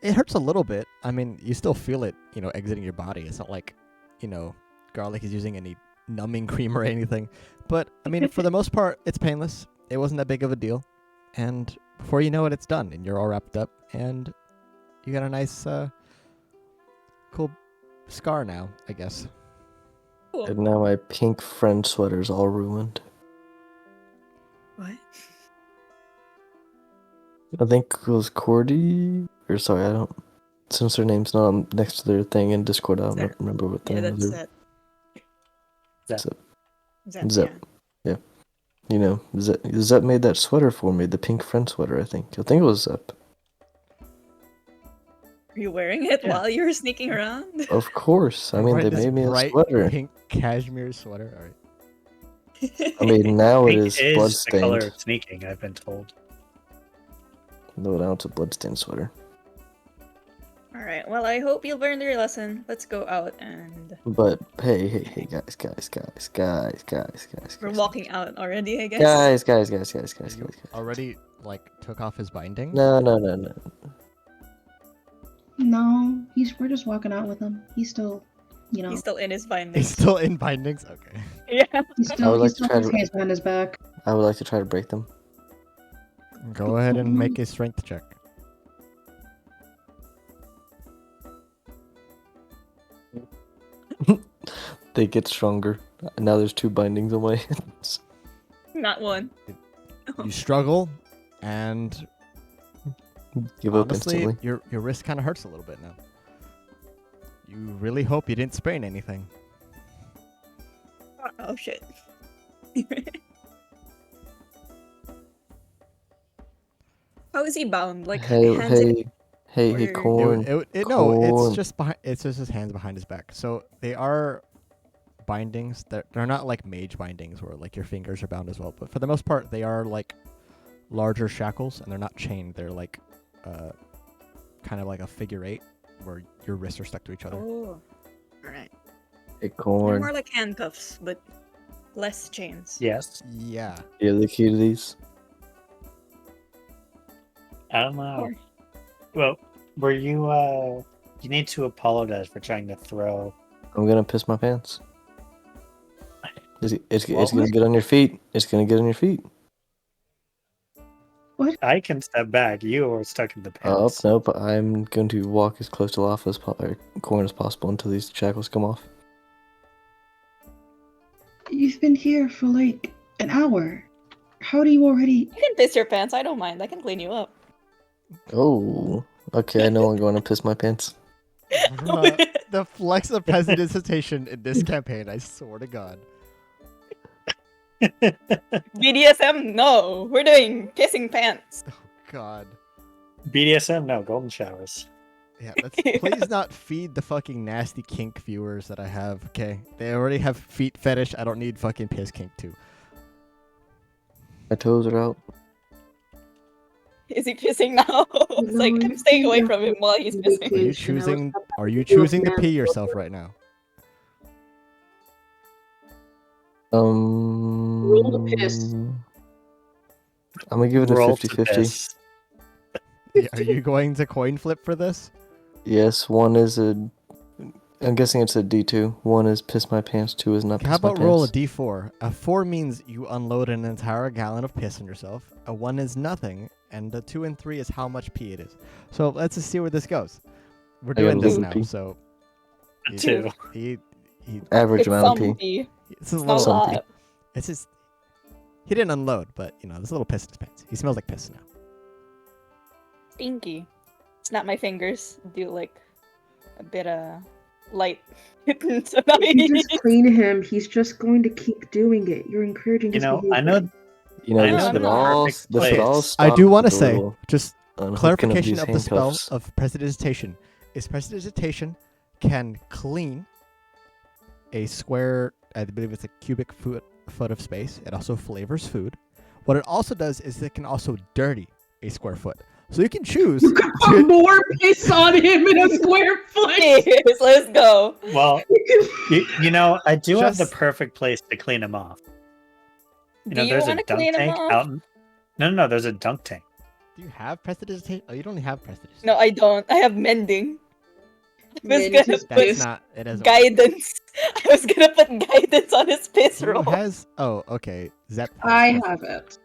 hurts a little bit. I mean, you still feel it, exiting your body. It's not like, Garlic is using any numbing cream or anything. But I mean, for the most part, it's painless. It wasn't that big of a deal. And before you know it, it's done, and you're all wrapped up, and you got a nice, cool scar now, I guess. Cool. And now my pink friend sweater's all ruined. What? I think it was Cordy. Or sorry, I don't. Since their name's not next to their thing in Discord, I don't Zep. remember what the Yeah, name of that's their. that. Zep. Zep, Zep. Zep made that sweater for me, the pink friend sweater, I think. I think it was Zep. Are you wearing it Yeah. while you were sneaking around? Of course. I mean, Wearing they this made me a bright sweater. pink cashmere sweater. All right. I mean, now it Pink is is the color bloodstained. of sneaking, I've been told. No, now it's a bloodstained sweater. Alright, well, I hope you'll learn your lesson. Let's go out and... But hey, guys. We're walking out already, I guess. Guys. You already, took off his binding? No. no. We're just walking out with him. He's still, He's still in his He's bindings. still in bindings? Okay. Yeah. he's I still, would he's like to still try has his to- hands behind his back. I would like to try to break them. Go ahead and make a strength check. They get stronger. Now there's 2 bindings on my hands. Not one. You struggle, and Give up honestly, instantly. your wrist kind of hurts a little bit now. You really hope you didn't sprain anything. Oh, shit. How is he bound? Like, hands in... Hey, or- corn. No, it's Corn. just behind. It's just his hands behind his back. So they are bindings. They're not like mage bindings where like your fingers are bound as well. But for the most part, they are like larger shackles, and they're not chained. They're like, kind of like a figure 8, where your wrists are stuck to each other. Oh. Alright. Hey, They're corn. more like handcuffs, but less chains. Yes. Yeah. You have the key to these? I don't know. Or- Well, were you, you need to apologize for trying to throw. I'm gonna piss my pants. It's Well- gonna get on your feet. It's gonna get on your feet. I can step back. You are stuck in the Oh, pants. nope. I'm going to walk as close to Lava or corn as possible until these shackles come off. You've been here for like an hour. How do you already? You can piss your pants. I don't mind. I can clean you up. Oh, okay. I know I'm going to piss my pants. The flex of hesitation in this campaign, I swear to God. BDSM? No. We're doing kissing pants. Oh God. BDSM? No, golden showers. Yeah, let's please not feed the fucking nasty kink viewers that I have. Okay, they already have feet fetish. I don't need fucking piss kink too. My toes are out. Is he pissing now? It's like, I'm staying away from him while he's pissing. Are you choosing? Are you choosing to pee yourself right now? Roll to piss. I'm gonna give it a Roll to 50-50. piss. Yeah, are you going to coin flip for this? Yes, one is I'm guessing it's a D2. 1 is piss my pants. 2 is not How piss my about roll a pants. d4? A 4 means you unload an entire gallon of piss on yourself. A 1 is nothing, and the 2 and 3 is how much pee it is. So let's just see where this goes. We're I got doing this 11 now, pee. so A 2. he Average It's amount of some pee. pee. this is a Not a little. Some pee. lot. It's just he didn't unload, but there's a little piss in his pants. He smells like piss now. Stinky. Snap my fingers. Do like a bit of light. So now You just clean him. He's just going to keep doing it. You're encouraging You his know, behavior. I know. You know, I this know would the all perfect this would all place. stop. I do want to with a say little just unhooking clarification these of the spell handcuffs. of prestidigitation is prestidigitation can clean a square, I believe it's a cubic foot of space. It also flavors food. What it also does is it can also dirty a square foot. So you can choose You could put more piss on him in a square foot. Yes, let's go. Well, you know, I do have the Just- perfect place to clean him off. You Do know, you there's a want to dunk clean him tank off? out. No, there's a dunk tank. Do you have prestidigitation? Oh, you don't have prestidigitation. No, I don't. I have mending. I was Mend gonna his put That's not. It doesn't. guidance. I was gonna put guidance on his piss Who roll. has? Oh, okay. Zep. has I prest- have it.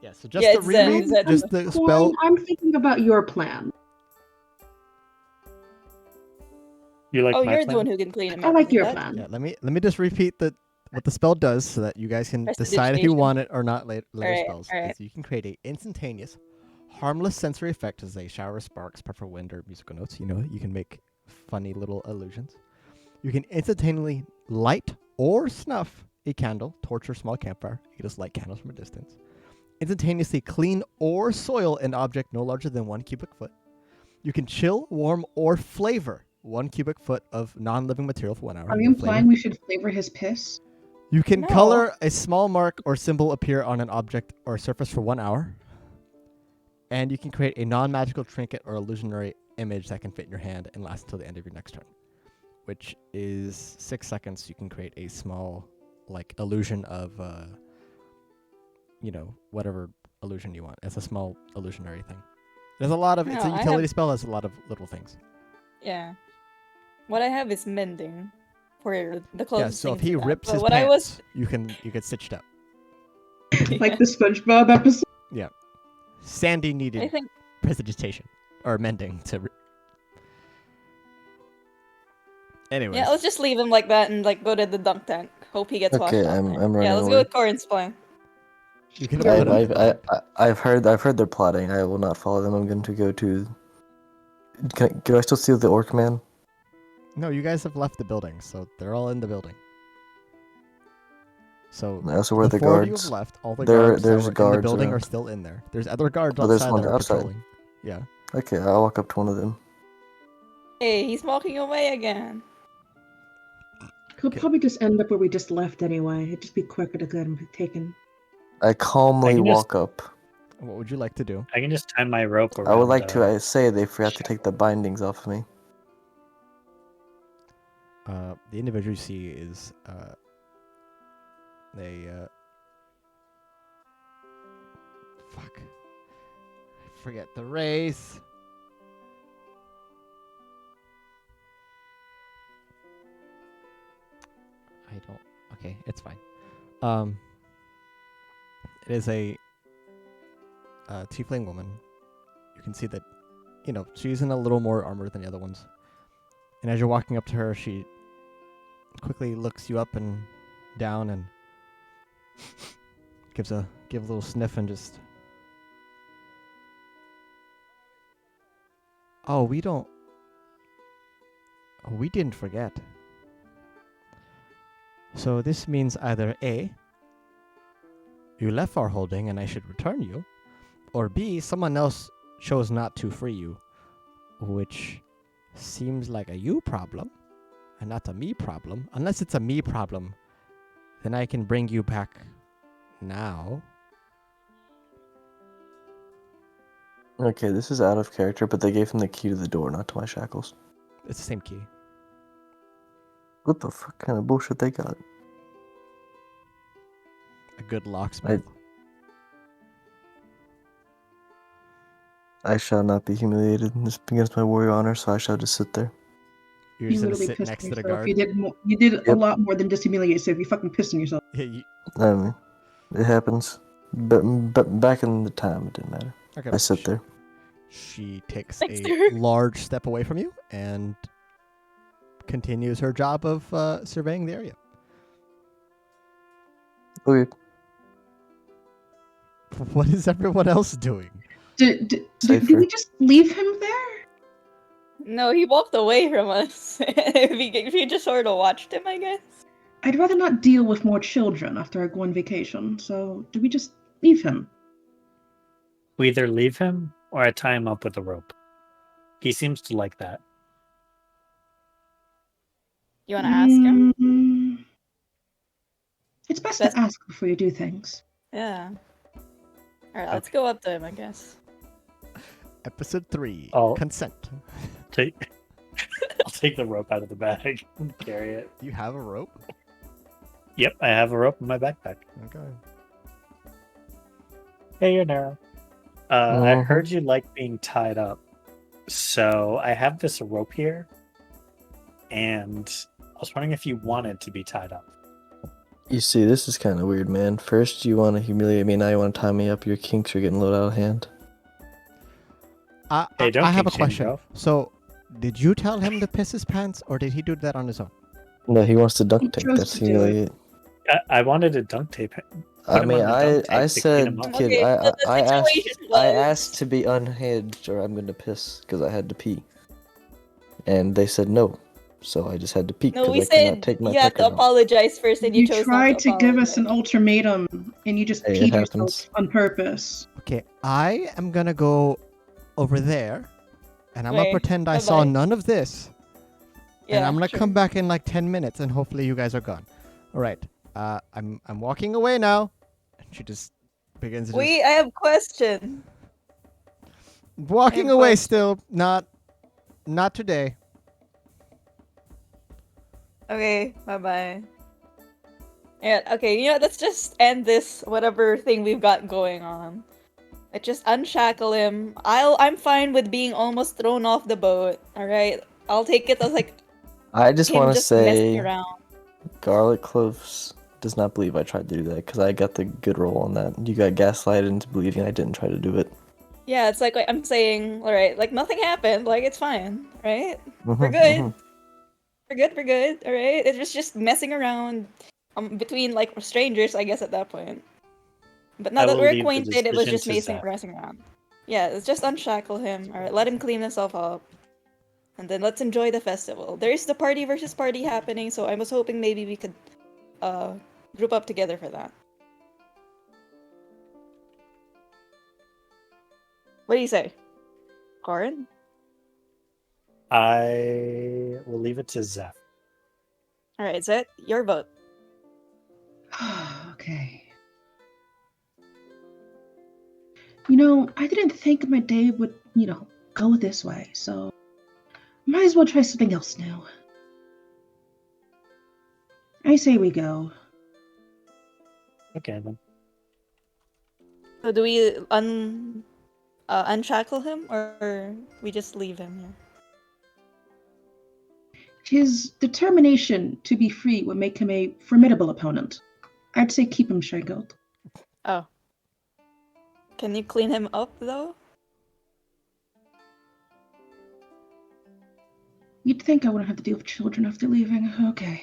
Yeah. So just Yeah, the it's Zen, reread, Zen. just the Coin, spell. I'm thinking about your plan. You like Oh, my you're plan? the one who can clean him. I up, like isn't your that? plan. Yeah. Let me just repeat what the spell does so that you guys can decide if you Prestidigitation. want it or not later Alright, spells. alright. Is you can create a instantaneous, harmless sensory effect as a shower of sparks, pepper wind, or musical notes. You can make funny little illusions. You can instantaneously light or snuff a candle, torch or small campfire. You can just light candles from a distance. Instantaneously clean or soil an object no larger than 1 cubic foot. You can chill, warm, or flavor 1 cubic foot of non-living material for 1 hour. Are you implying we should flavor his piss? You can No. color a small mark or symbol appear on an object or surface for 1 hour. And you can create a non-magical trinket or illusionary image that can fit in your hand and last until the end of your next turn, which is 6 seconds. You can create a small, illusion of, whatever illusion you want. It's a small illusionary thing. There's a lot of, it's a No, I utility spell. Has a lot of little things. Yeah. What I have is mending for the Yeah. closest So if thing he to that. rips But his what pants, I was you get stitched up. Like the SpongeBob episode? Sandy I needed think prestidigitation or mending to. Anyways. yeah, let's just leave him like that and go to the dunk tank. Hope he gets washed Okay, off. I'm there. running Yeah, let's away. go with Corin's plan. You can open up. I've heard their plotting. I will not follow them. I'm going to go to. Can I still see the orc man? No, you guys have left the building, so they're all in the building. So I also where the 4 of you guards. have left. All the There- guards that there's were in the guards building are around. still in there. There's other guards Oh, there's outside ones that are outside. patrolling. Yeah. Okay, I'll walk up to one of them. Hey, he's walking away again. He'll Okay. probably just end up where we just left anyway. It'd just be quicker to get him taken. I calmly can just- walk up. What would you like to do? I can just tie my rope around. I would like to say they forgot to take the bindings off of me. The individual you see is fuck. I forget the race. I don't. Okay, it's fine. It is a tiefling woman. You can see that, she's in a little more armor than the other ones. And as you're walking up to her, she quickly looks you up and down and give a little sniff and just. Oh, we didn't forget. So this means either A, you left our holding and I should return you, or B, someone else chose not to free you, which seems like a you problem and not a me problem. Unless it's a me problem, then I can bring you back now. Okay, this is out of character, but they gave him the key to the door, not to my shackles. It's the same key. What the fuck kind of bullshit they got? A good locksmith. I shall not be humiliated. This against my warrior honor, so I shall just sit there. You're You just gonna literally sit pissed next on to the yourself. guard. You did a Yep. lot more than just humiliate yourself. You fucking pissed on yourself. Yeah, you, It happens. But back in the time, it didn't matter. okay. I sit there. She takes Thanks, a Derek. large step away from you and continues her job of surveying the area. Okay. What is everyone else doing? Did Safer. we just leave him there? No, he walked away from us. if you just sort of watched him, I guess. I'd rather not deal with more children after I go on vacation, so do we just leave him? We either leave him or I tie him up with a rope. He seems to like that. You want to ask him? Mm, It's best Best- to ask before you do things. Yeah. Alright, let's go up to him, I guess. Episode 3. Oh. Consent. I'll take the rope out of the bag and carry it. You have a rope? Yep, I have a rope in my backpack. Okay. Hey, you're narrow. I Mhm. heard you like being tied up. So I have this rope here. And I was wondering if you wanted to be tied up. You see, this is kind of weird, man. First, you want to humiliate me, now you want to tie me up. Your kinks are getting a little out of hand. Hey, don't I have a kink shame, question. bro. So, did you tell him to piss his pants, or did he do that on his own? No, he wants to He dunk tape. chose That's to do it. humiliate. I wanted to dunk tape him. I him mean, on the dunk I tape to clean him said, up. kid, Okay, so the I situation I was- asked to be unhinged or I'm gonna piss because I had to pee, and they said no, so I just had to pee No, because we I could not said take my you have to pecker out. apologize first, and you chose tried not to to give us an apologize. ultimatum, and you just Hey, it peed happens. yourself on purpose. Okay, I am gonna go over there, and I'm gonna Wait, pretend I saw bye-bye. none of this, and Yeah, I'm gonna sure. come back in like 10 minutes, and hopefully you guys are gone. All right, I'm walking away now, and she just begins to Wait, I have a question. just walking have away. question. Still not today. Okay, bye-bye. Yeah, okay, you know, let's just end this whatever thing we've got going on. Let's just unshackle him. I'm fine with being almost thrown off the boat, alright? I'll take it as like I just him want to just messing say, around. Garlic Cloves does not believe I tried to do that because I got the good roll on that. You got gaslighted into believing I didn't try to do it. Yeah, it's like I'm saying, alright, like nothing happened, like it's fine, right? We're Mhm, good. mhm. We're good, alright? It was just messing around between like strangers, I guess, at that point. But now I that will we're leave the acquainted, it was decision just to Zach. messing around. Yeah, let's just unshackle him, alright? Let him clean himself up. And then let's enjoy the festival. There is the party versus party happening, so I was hoping maybe we could group up together for that. What do you say? Corin? I will leave it to Zeph. Alright, Zet, your vote. Okay. You know, I didn't think my day would, go this way, so might as well try something else new. I say we go. Okay, then. So do we unshackle him, or we just leave him here? His determination to be free would make him a formidable opponent. I'd say keep him shackled. Oh. Can you clean him up, though? You'd think I wouldn't have to deal with children after leaving. Okay.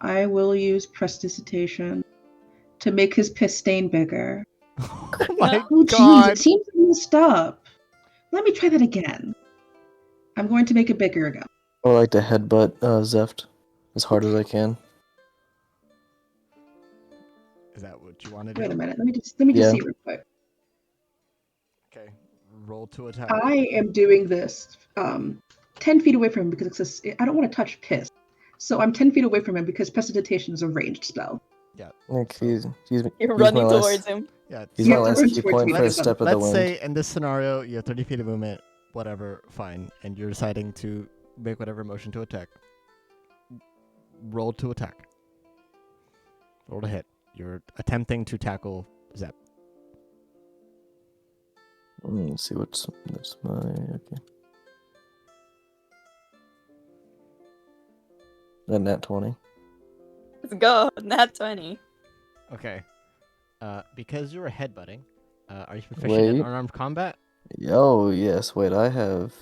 I will use prestidigitation to make his piss stain bigger. Oh my Oh, jeez, god! it seems I messed up. Let me try that again. I'm going to make it bigger again. I would like to headbutt Zeft as hard as I can. Is that what you want to do? Wait a minute. Let me just Yeah. see real quick. Okay, roll to attack. I am doing this 10 feet away from him because it says I don't want to touch piss. So I'm 10 feet away from him because prestidigitation is a ranged spell. Yeah. Okay, he's You're my running last- towards him. Yeah. He's You my have to last run key towards point me, for a that's step of the Let's wind. say in this scenario, you have 30 feet of movement, whatever, fine, and you're deciding to make whatever motion to attack. Roll to attack. Roll to hit. You're attempting to tackle Zep. Let's see that's my okay. A nat 20. Let's go. Nat 20. Okay. Because you were headbutting, are you proficient in Wait. unarmed combat? Yo, yes. Wait, I have.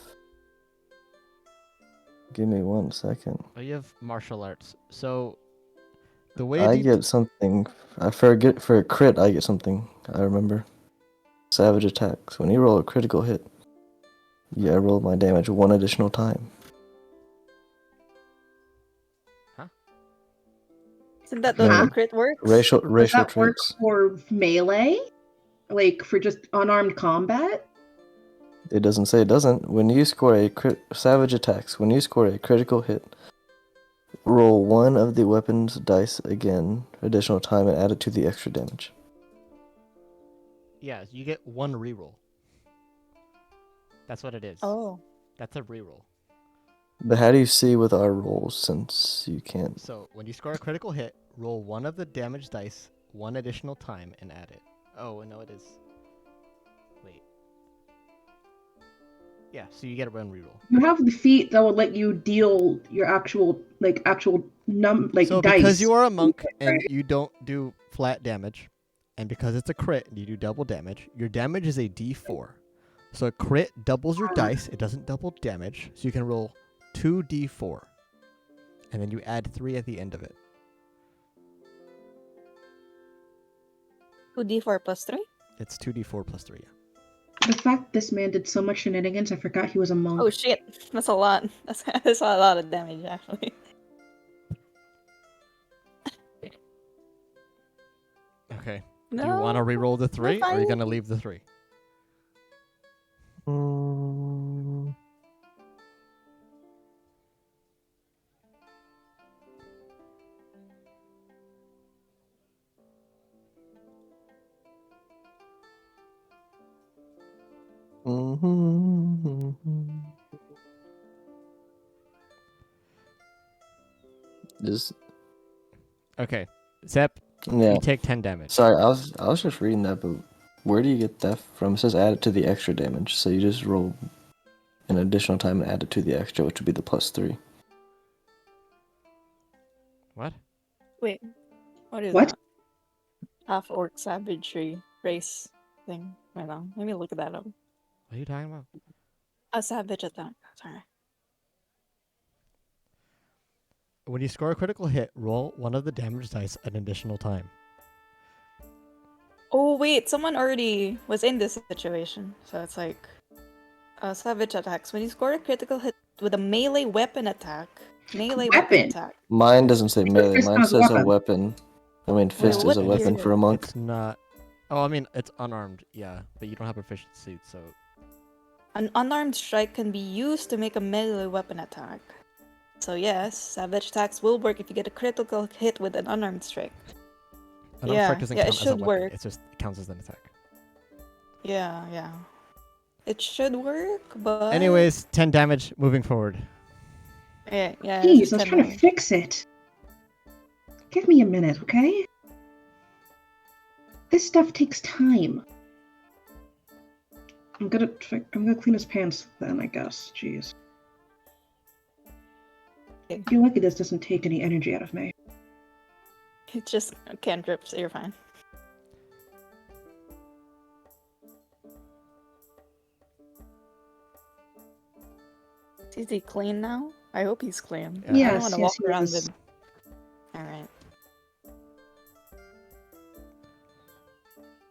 Give me 1 second. Oh, you have martial arts. So the way I get something. For a crit, I get something. I remember. Savage attacks. When you roll a critical hit, yeah, I roll my damage 1 additional time. Isn't that No, the no. crit works? Racial Does that work traits. for melee? Like for just unarmed combat? It doesn't say it doesn't. When you score a savage attacks, when you score a critical hit, roll 1 of the weapon's dice again, additional time, and add it to the extra damage. Yeah, you get 1 reroll. That's what it is. Oh. That's a reroll. But how do you see with our rolls since you can't? So when you score a critical hit, roll 1 of the damage dice 1 additional time and add it. Oh, no, it is. Wait. Yeah, so you get a 1 reroll. You have the feat that will let you deal your actual So dice. because you are a monk and Right. you don't do flat damage, and because it's a crit and you do double damage, your damage is a d4. So a crit doubles your dice, it doesn't double damage, so you can roll 2d4. And then you add 3 at the end of it. 2d4 plus 3? It's 2d4 plus 3. The fact this man did so much shenanigans, I forgot he was a monk. Oh shit. That's a lot. That's a lot of damage, actually. Okay. No. Do you want to re-roll the 3, or are you fine. going to leave the 3? Mm, mhm. Just Okay. Zep, yeah. you take 10 damage. Sorry, I was just reading that, but where do you get that from? It says add it to the extra damage, so you just roll an additional time and add it to the extra, which would be the +3. What? Wait. What is What? that? Half orc savagery race thing. Right now. Let me look that up. What are you talking about? A savage attack. Sorry. When you score a critical hit, roll 1 of the damage dice an additional time. Oh wait, someone already was in this situation. So it's like savage attacks. When you score a critical hit with a melee weapon attack. Melee weapon Weapon? attack. Mine doesn't say melee. Fist Mine has a says a weapon. weapon. I mean, fist what is a weapon year? for a monk. It's not. Oh, I mean, it's unarmed, yeah, but you don't have proficiency, so. An unarmed strike can be used to make a melee weapon attack. So yes, savage attacks will work if you get a critical hit with an unarmed strike. Unarmed strike doesn't it count as a should weapon. work. It counts as an attack. Yeah. It should work, but... Anyways, 10 damage moving forward. Yeah, Jeez, I was trying to fix it. Give me a minute, okay? This stuff takes time. I'm gonna clean his pants then, I guess. Jeez. Okay. I feel like this doesn't take any energy out of me. It's just cantrips, so you're fine. Is he clean now? I hope he's clean. Yeah. I don't Yes, want to yes, walk he around is. with... Alright.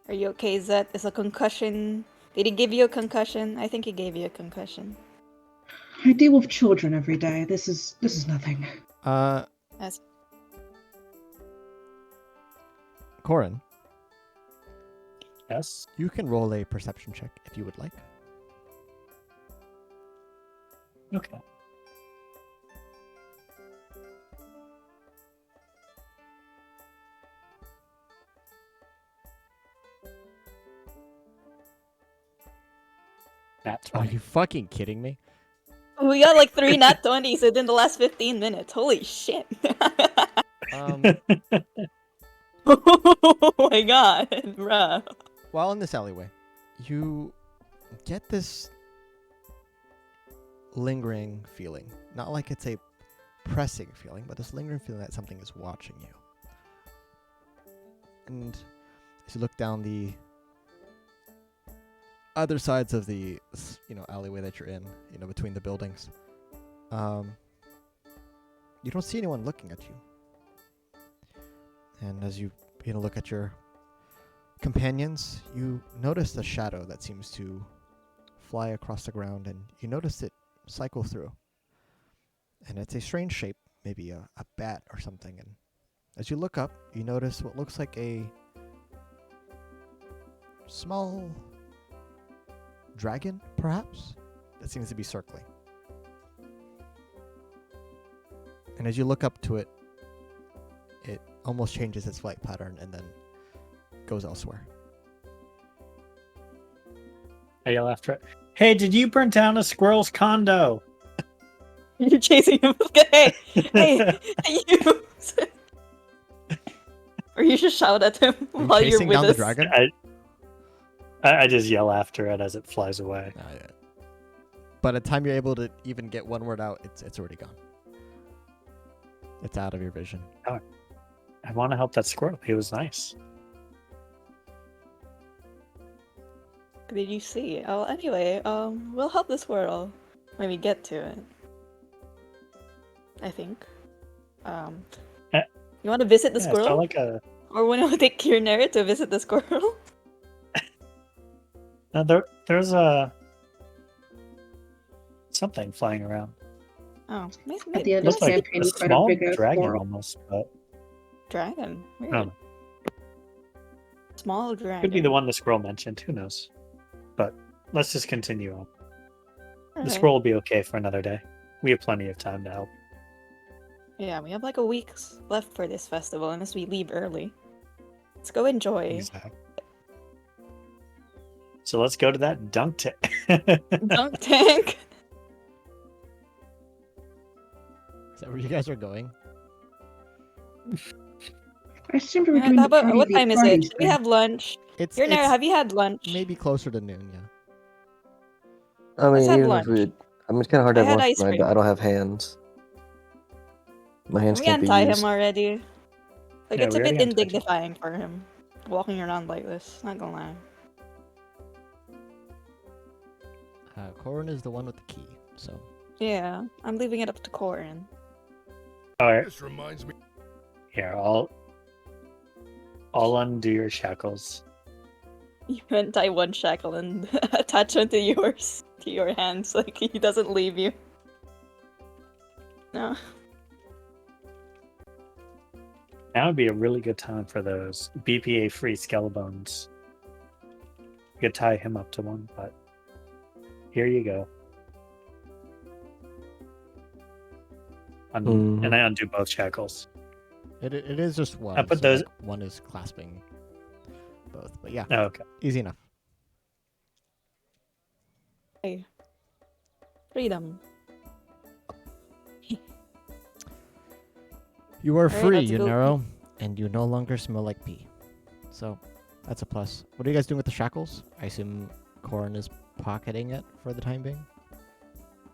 Are you okay, Zet? Is a concussion... Did he give you a concussion? I think he gave you a concussion. I deal with children every day. This is nothing. That's... Corin, Yes. you can roll a perception check if you would like. Okay. Nat Are 20. you fucking kidding me? We got like 3 nat 20s within the last 15 minutes. Holy shit. Oh my god, bruh. While in this alleyway, you get this lingering feeling. Not like it's a pressing feeling, but this lingering feeling that something is watching you. And as you look down the other sides of the alleyway that you're in, between the buildings, you don't see anyone looking at you. And as you look at your companions, you notice a shadow that seems to fly across the ground, and you notice it cycle through. And it's a strange shape, maybe a bat or something. And as you look up, you notice what looks like a small dragon, perhaps, that seems to be circling. And as you look up to it, it almost changes its flight pattern and then goes elsewhere. I yell after it. Hey, did you burn down a squirrel's condo? You're chasing him. Hey, you! Or you should shout at him while you're chasing with down us. the dragon? I just yell after it as it flies away. Yeah. By the time you're able to even get one word out, it's already gone. It's out of your vision. I want to help that squirrel. He was nice. What did you see? Oh, anyway, we'll help the squirrel when we get to it. I think. You want to visit the Yeah, squirrel? I felt like a... Or want to take your narrative to visit the squirrel? There's a... something flying around. Oh, At the end of Looks the like campaign, a you fight small a big dragon squirrel. almost, but Dragon. Weird. I don't know. Small dragon. Could be the one the squirrel mentioned. Who knows? But let's just continue on. The Alright. squirrel will be okay for another day. We have plenty of time to help. Yeah, we have like a week left for this festival unless we leave early. Let's go enjoy. Exactly. So let's go to that dunk tank. Dunk tank. Is that where you guys are going? I assumed we were Yeah, doing how the about party what the time is party it? Should we thing. have lunch? It's You're have you had lunch? maybe closer to noon, yeah. I mean, Let's have even lunch. if we, I mean, it's kind of hard to I have had lunch ice tonight, cream. but I don't have hands. My hands Can we can't be untie used. him already? Like, Yeah, it's a we bit already untied him. indignifying for him. Walking around like this, not gonna lie. Corin is the one with the key, so Yeah, I'm leaving it up to Corin. Alright, This reminds me. here, I'll undo your shackles. You untie one shackle and attach one to yours, to your hands, like he doesn't leave you. No. Now would be a really good time for those BPA-free skelebones. You could tie him up to one, but here you go. Mhm. And I undo both shackles. it is just one. I put so, those- like, one is clasping both, but yeah, Oh, okay. easy enough. Hey. Freedom. You are Alright, free, let's go Yunero, and you no longer smell like pee. So, that's a plus. What are you guys doing with the shackles? I assume Corin is pocketing it for the time being.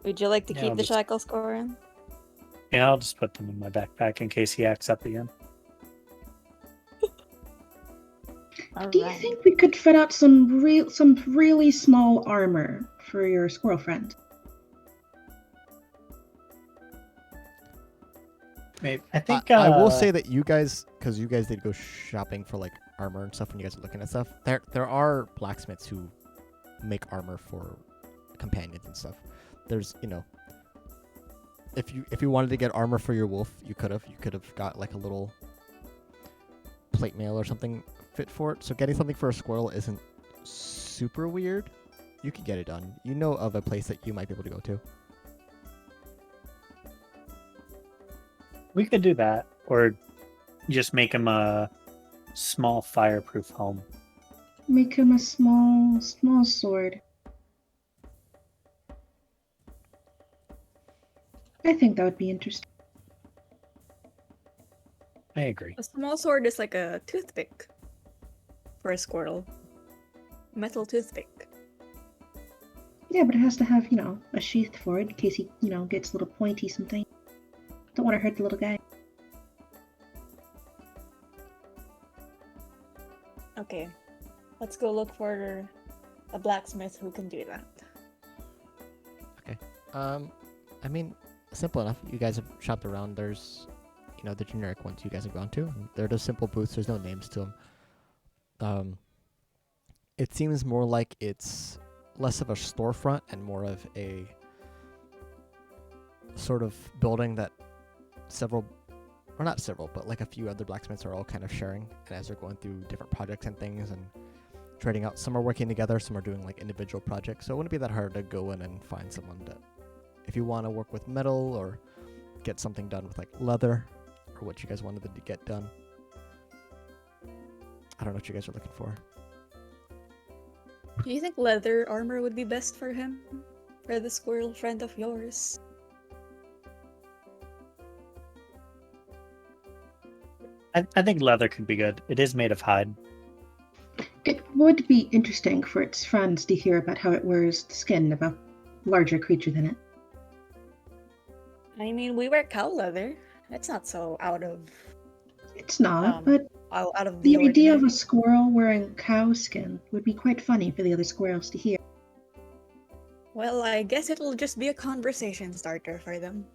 Would you like to Yeah, keep I'll the just- shackles, Corin? Yeah, I'll just put them in my backpack in case he acts up again. Do you think we could fit out some really small armor for your squirrel friend? Maybe. I think I will say that you guys, because you guys did go shopping for like armor and stuff when you guys are looking at stuff. There are blacksmiths who make armor for companions and stuff. There's if you wanted to get armor for your wolf, you could have got like a little plate mail or something fit for it. So getting something for a squirrel isn't super weird. You could get it done. You know of a place that you might be able to go to. we could do that, or just make him a small fireproof home. Make him a small sword. I think that would be interesting. I agree. A small sword is like a toothpick for a squirrel. Metal toothpick. Yeah, but it has to have, a sheath for it in case he, gets a little pointy something. Don't want to hurt the little guy. Okay, let's go look for a blacksmith who can do that. I mean, simple enough. You guys have shopped around. There's, the generic ones you guys have gone to. They're just simple booths. There's no names to them. It seems more like it's less of a storefront and more of a sort of building that not several, but like a few other blacksmiths are all kind of sharing, and as they're going through different projects and things and trading out. Some are working together, some are doing like individual projects, so it wouldn't be that hard to go in and find someone to, if you want to work with metal or get something done with like leather or what you guys wanted to get done. I don't know what you guys are looking for. Do you think leather armor would be best for him? For the squirrel friend of yours? I think leather could be good. It is made of hide. It would be interesting for its friends to hear about how it wears the skin of a larger creature than it. I mean, we wear cow leather. It's not so out of It's not, Um, but out of the the idea of ordinary. a squirrel wearing cow skin would be quite funny for the other squirrels to hear. Well, I guess it'll just be a conversation starter for them.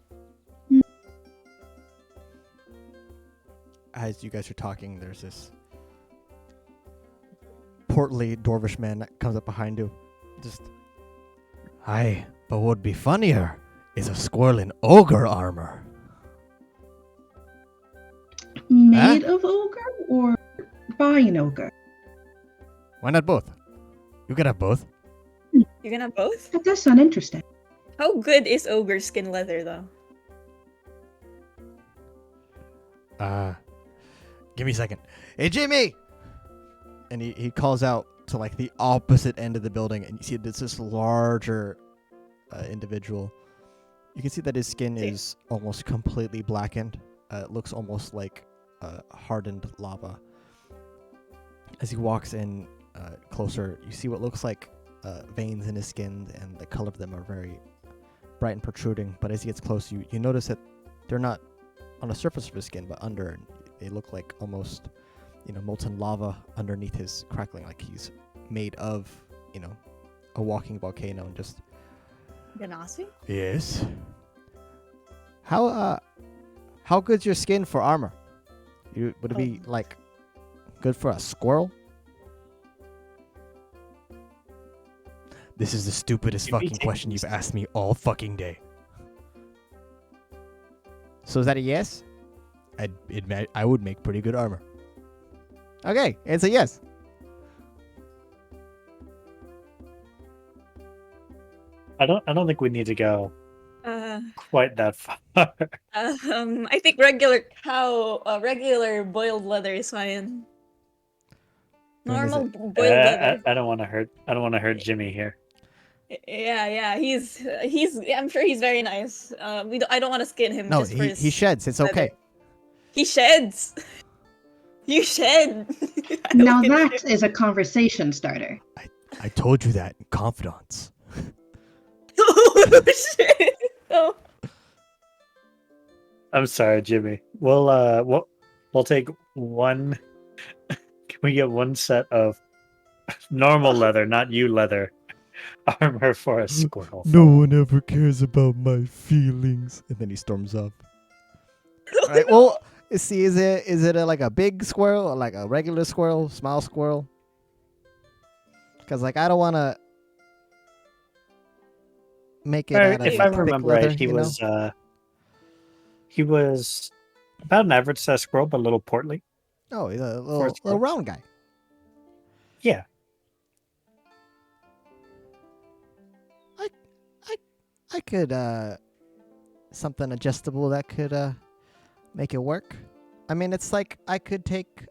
As you guys are talking, there's this portly dwarvish man that comes up behind you. Just, aye, but what would be funnier is a squirrel in ogre armor. Made of ogre or by an ogre? Why not both? You can have both. You can have both? That does sound interesting. How good is ogre skin leather, though? Give me a second. Hey, Jimmy! And he calls out to like the opposite end of the building, and you see it's this larger individual. You can see that his skin is almost completely blackened. It looks almost like hardened lava. As he walks in closer, you see what looks like veins in his skin, and the color of them are very bright and protruding. But as he gets close, you notice that they're not on the surface of his skin, but under. They look like almost, molten lava underneath his crackling, like he's made of, a walking volcano. And just, Ganassi? yes. How good's your skin for armor? Would it be like good for a squirrel? This is the stupidest You'd be fucking question you've taking- asked me all fucking day. So is that a yes? I would make pretty good armor. Okay, it's a yes. I don't think we need to go Uh, quite that far. I think regular boiled leather is fine. Then is Normal it- boiled leather. I don't want to hurt Jimmy here. Yeah, he's. I'm sure he's very nice. I don't want to skin him. No, just for his he sheds. It's leather. okay. He sheds. You shed. I Now don't that give a is a conversation starter. I told you that in confidence. shit. Oh shit! Oh. I'm sorry, Jimmy. We'll take one. Can we get one set of normal leather, not you leather, armor for a squirrel? one ever cares about my feelings. And then he storms off. All right. Well, see, is it like a big squirrel or like a regular squirrel, small squirrel? Because like I don't want to make it out of If like, I thick remember leather, right, you he was about an average size squirrel, but a little portly. know? Oh, he's a For a little squirrel. round guy. Yeah. I could something adjustable that could make it work. I mean, it's like I could take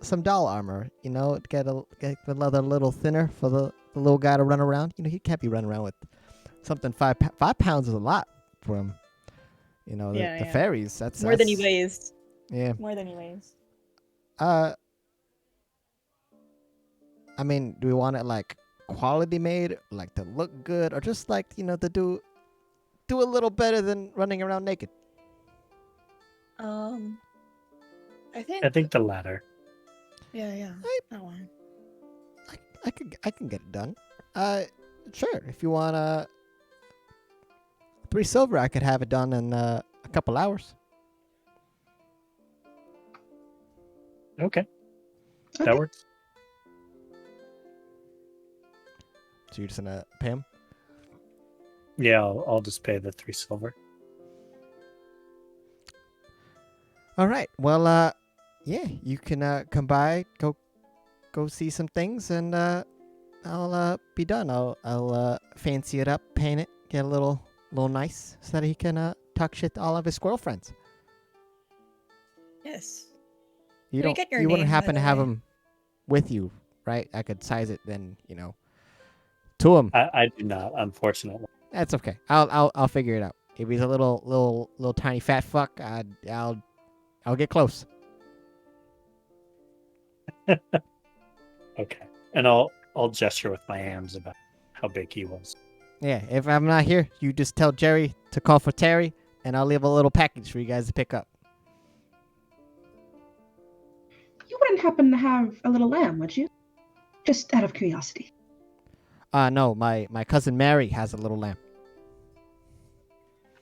some doll armor, get the leather a little thinner for the little guy to run around. He can't be running around with something 5 pounds is a lot for him. The Yeah. fairies. That's More than he that's- weighs. Yeah. More than he weighs. I mean, do we want it like quality made, like to look good, or just like to do do a little better than running around naked. I think. I think the latter. Yeah. That one. I can get it done. Sure. If you want 3 silver, I could have it done in a couple hours. Okay, that Okay. works. So you're just gonna pay him? Yeah, I'll just pay the 3 silver. All right. Well, yeah, you can come by, go see some things, and I'll be done. I'll fancy it up, paint it, get a little nice, so that he can talk shit to all of his squirrel friends. Yes. You Can we don't. get your You wouldn't name, by happen to the have way? him with you, right? I could size it then, to him. I do not, unfortunately. That's okay. I'll figure it out. If he's a little tiny fat fuck, I'll get close. Okay, and I'll gesture with my hands about how big he was. Yeah. If I'm not here, you just tell Jerry to call for Terry, and I'll leave a little package for you guys to pick up. You wouldn't happen to have a little lamb, would you? Just out of curiosity. No, my cousin Mary has a little lamb.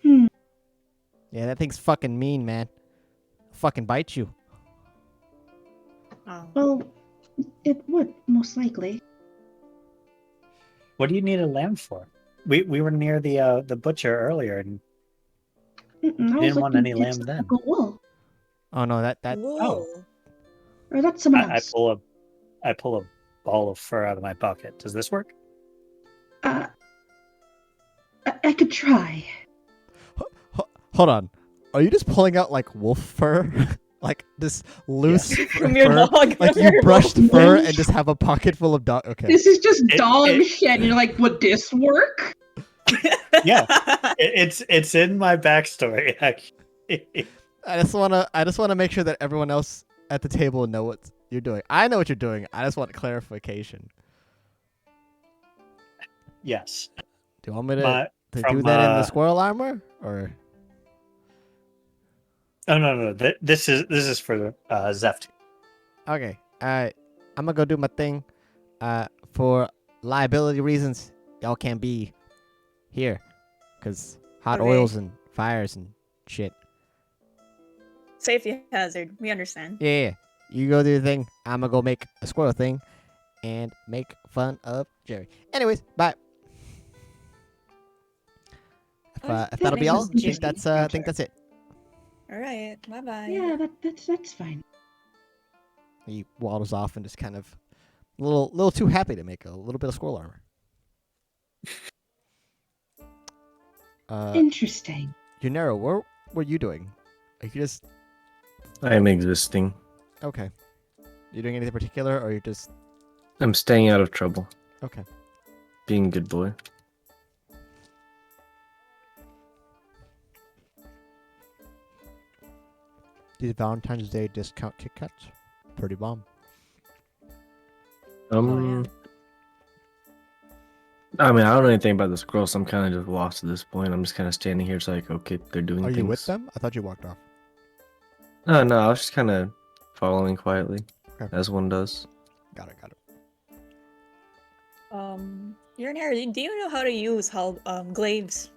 Hmm. Yeah, that thing's fucking mean, man. Fucking bite you. Oh. Well, it would, most likely. What do you need a lamb for? We were near the butcher earlier, and I didn't want looking any to lamb get some then. local wool. Oh no, that Wool. Or that's someone I else. pull a ball of fur out of my pocket. Does this work? I could try. Hold on. Are you just pulling out like wolf fur? Like this loose From your fur? dog. Like from you your brushed dog. fur and just have a pocket full of dog. Okay. This is just It- dog it- shit. And you're like, would this work? Yeah. It's in my backstory actually. I just wanna make sure that everyone else at the table know what you're doing. I know what you're doing. I just want clarification. Yes. Do you want me to My, do from, that in the squirrel armor or? Oh no. This is for Zeft. Okay. I'm gonna go do my thing. For liability reasons, y'all can't be here, cause hot Okay. oils and fires and shit. Safety hazard. We understand. Yeah. You go do your thing. I'm gonna go make a squirrel thing, and make fun of Jerry. Anyways, bye. If that'll be name all, is I think Jimmy. that's it. All right. Bye bye. Yeah, that's fine. He waddles off and just kind of a little too happy to make a little bit of squirrel armor. Interesting. Junero, what were you doing? Are you just I am existing. okay? You doing anything particular, or you just I'm staying out of trouble. okay? Being a good boy. These Valentine's Day discount Kit Kats, pretty bomb. I mean, I don't know anything about the squirrels, so I'm kind of just lost at this point. I'm just kind of standing here. It's like, okay, they're doing Are things. you with them? I thought you walked off. No, I was just kind of following quietly, Okay. as one does. Got it. You're in here. Do you know how to use glaives?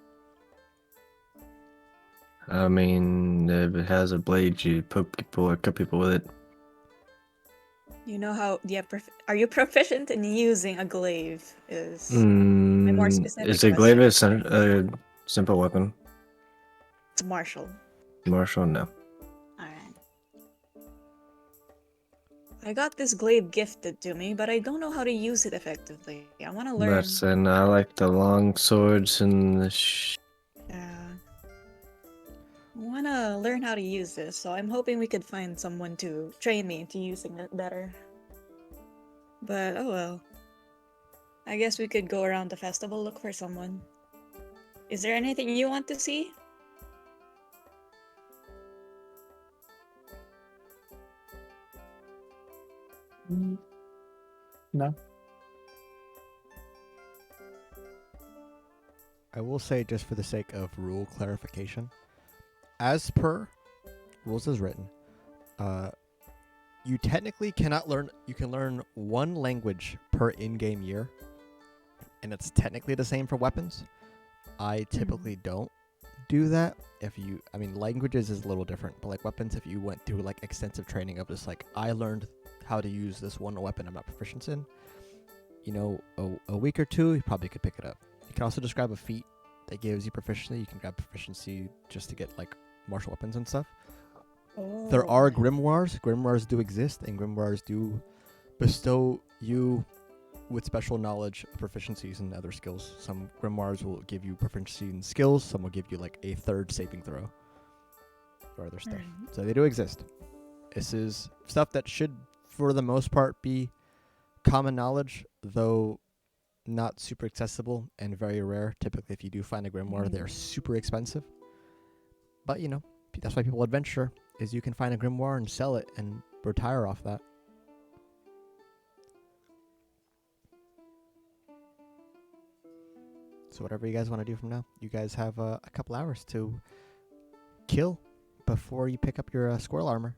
I mean, if it has a blade, you poke people or cut people with it. You know how? Yeah. Are you proficient in using a glaive? Is my more specific Is a glaive question. a simple weapon? It's martial. Martial, no. Alright. I got this glaive gifted to me, but I don't know how to use it effectively. I want to learn. That's and I like the long swords and the Yeah. I want to learn how to use this, so I'm hoping we could find someone to train me into using it better. But oh well. I guess we could go around the festival, look for someone. Is there anything you want to see? No. I will say, just for the sake of rule clarification, as per rules as written, you technically cannot learn. You can learn one language per in-game year, and it's technically the same for weapons. I typically don't do that. I mean, languages is a little different, but like weapons, if you went through like extensive training of just like, I learned how to use this one weapon I'm not proficient in, a week or two, you probably could pick it up. You can also just grab a feat that gives you proficiency. You can grab proficiency just to get like martial weapons and stuff. There are grimoires. Grimoires do exist, and grimoires do bestow you with special knowledge of proficiencies and other skills. Some grimoires will give you proficiency in skills. Some will give you like a third saving throw or other stuff. So they do exist. This is stuff that should, for the most part, be common knowledge, though not super accessible and very rare. Typically, if you do find a grimoire, they're super expensive. But, that's why people adventure, is you can find a grimoire and sell it and retire off that. So whatever you guys want to do from now, you guys have a couple hours to kill before you pick up your squirrel armor.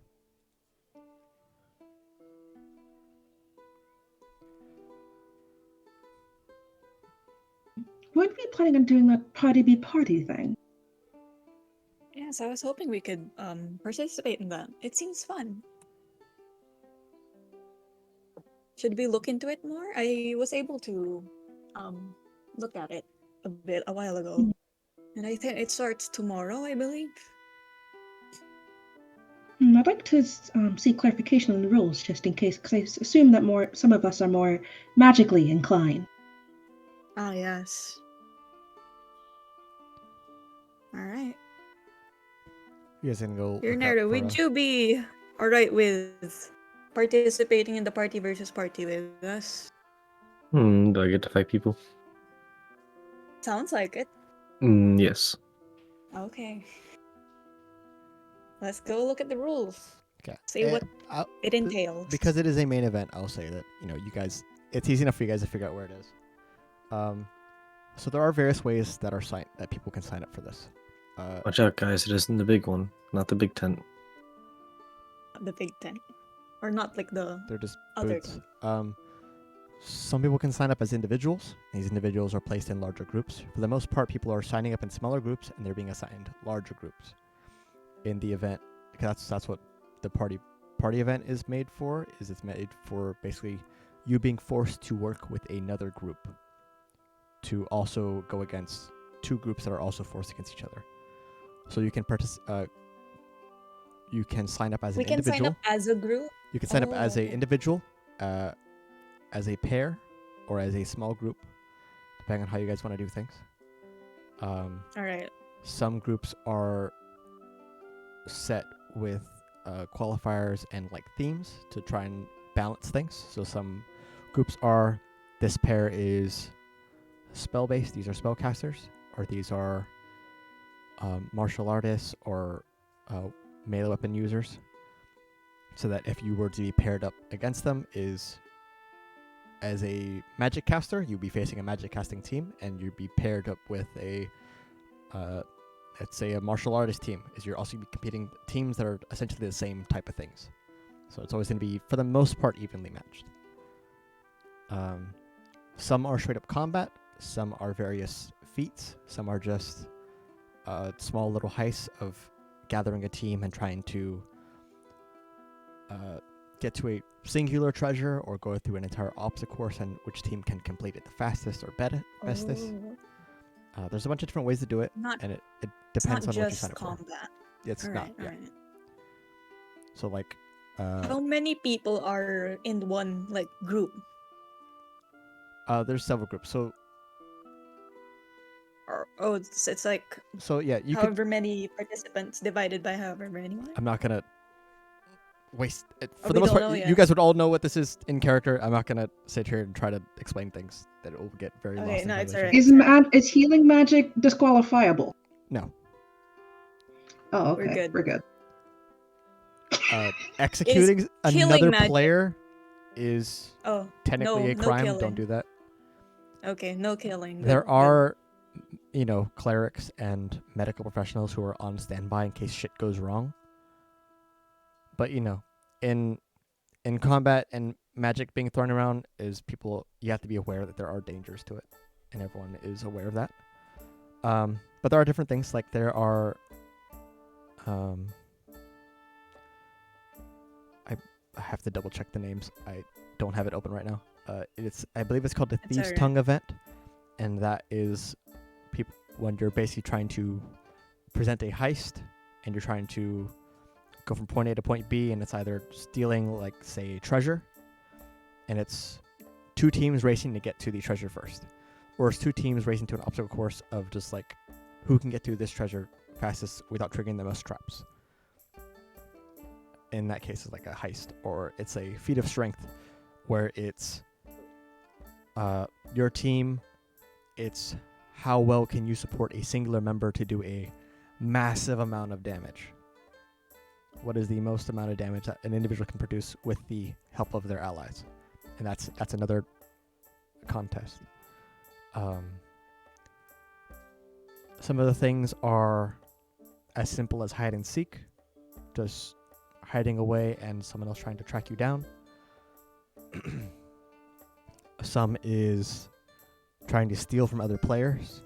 Weren't we planning on doing that party be party thing? Yes, I was hoping we could participate in that. It seems fun. Should we look into it more? I was able to look at it a while ago. And I think it starts tomorrow, I believe. I'd like to see clarification on the rules, just in case, because I assume that some of us are more magically inclined. Ah, yes. Alright. You guys can go. Here, look up Naruto, for, would you be alright with participating in the party versus party with us? Do I get to fight people? Sounds like it. Yes. Okay. Let's go look at the rules. Okay. See what it entails. Because it is a main event, I'll say that, you guys, it's easy enough for you guys to figure out where it is. So there are various ways that people can sign up for this. Watch out, guys. It isn't the big one, not the big tent. The big tent. Or not like the They're just other booths. tent. Some people can sign up as individuals. These individuals are placed in larger groups. For the most part, people are signing up in smaller groups, and they're being assigned larger groups in the event. Because that's what the party event is made for. It's made for basically you being forced to work with another group to also go against two groups that are also forced against each other. So you can you can sign up as an individual. We can sign up as a group. You can sign up as an individual, as a pair, or as a small group, depending on how you guys want to do things. All right. Some groups are set with qualifiers and like themes to try and balance things. So some groups are, this pair is spell-based, these are spellcasters, or these are martial artists or melee weapon users. So that if you were to be paired up against them as a magic caster, you'd be facing a magic casting team, and you'd be paired up with a let's say a martial artist team, is you're also be competing teams that are essentially the same type of things. So it's always going to be, for the most part, evenly matched. Some are straight up combat, some are various feats, some are just small little heists of gathering a team and trying to get to a singular treasure or go through an entire obstacle course, and which team can complete it the fastest or bestest. There's a bunch of different ways to do it, and it depends on what you sign up for. It's not Alright, yeah. alright. So like How many people are in one like group? there's several groups. So It's like yeah, you could. however many participants divided by however many. I'm not gonna waste it. For we the most don't part, know you yet. guys would all know what this is in character. I'm not gonna sit here and try to explain things that will get very Okay, lost in no, it's translation. alright. Is healing magic disqualifiable? No. Oh, We're okay. good. We're good. Executing killing another magic- player is Oh, technically a no crime. killing. Don't do that. Okay, no killing. There Good. are clerics and medical professionals who are on standby in case shit goes wrong. But in combat and magic being thrown around is you have to be aware that there are dangers to it, and everyone is aware of that. But there are different things, like there are I have to double check the names. I don't have it open right now. I believe it's called the It's Thieves' alright. Tongue event, and that is people when you're basically trying to present a heist and you're trying to go from point A to point B, and it's either stealing, like, say, treasure, and it's two teams racing to get to the treasure first, or it's two teams racing to an obstacle course of just like who can get to this treasure fastest without triggering the most traps. In that case, it's like a heist, or it's a feat of strength where it's your team. It's how well can you support a singular member to do a massive amount of damage. What is the most amount of damage that an individual can produce with the help of their allies? And that's another contest. Some of the things are as simple as hide and seek, just hiding away and someone else trying to track you down. Some is trying to steal from other players,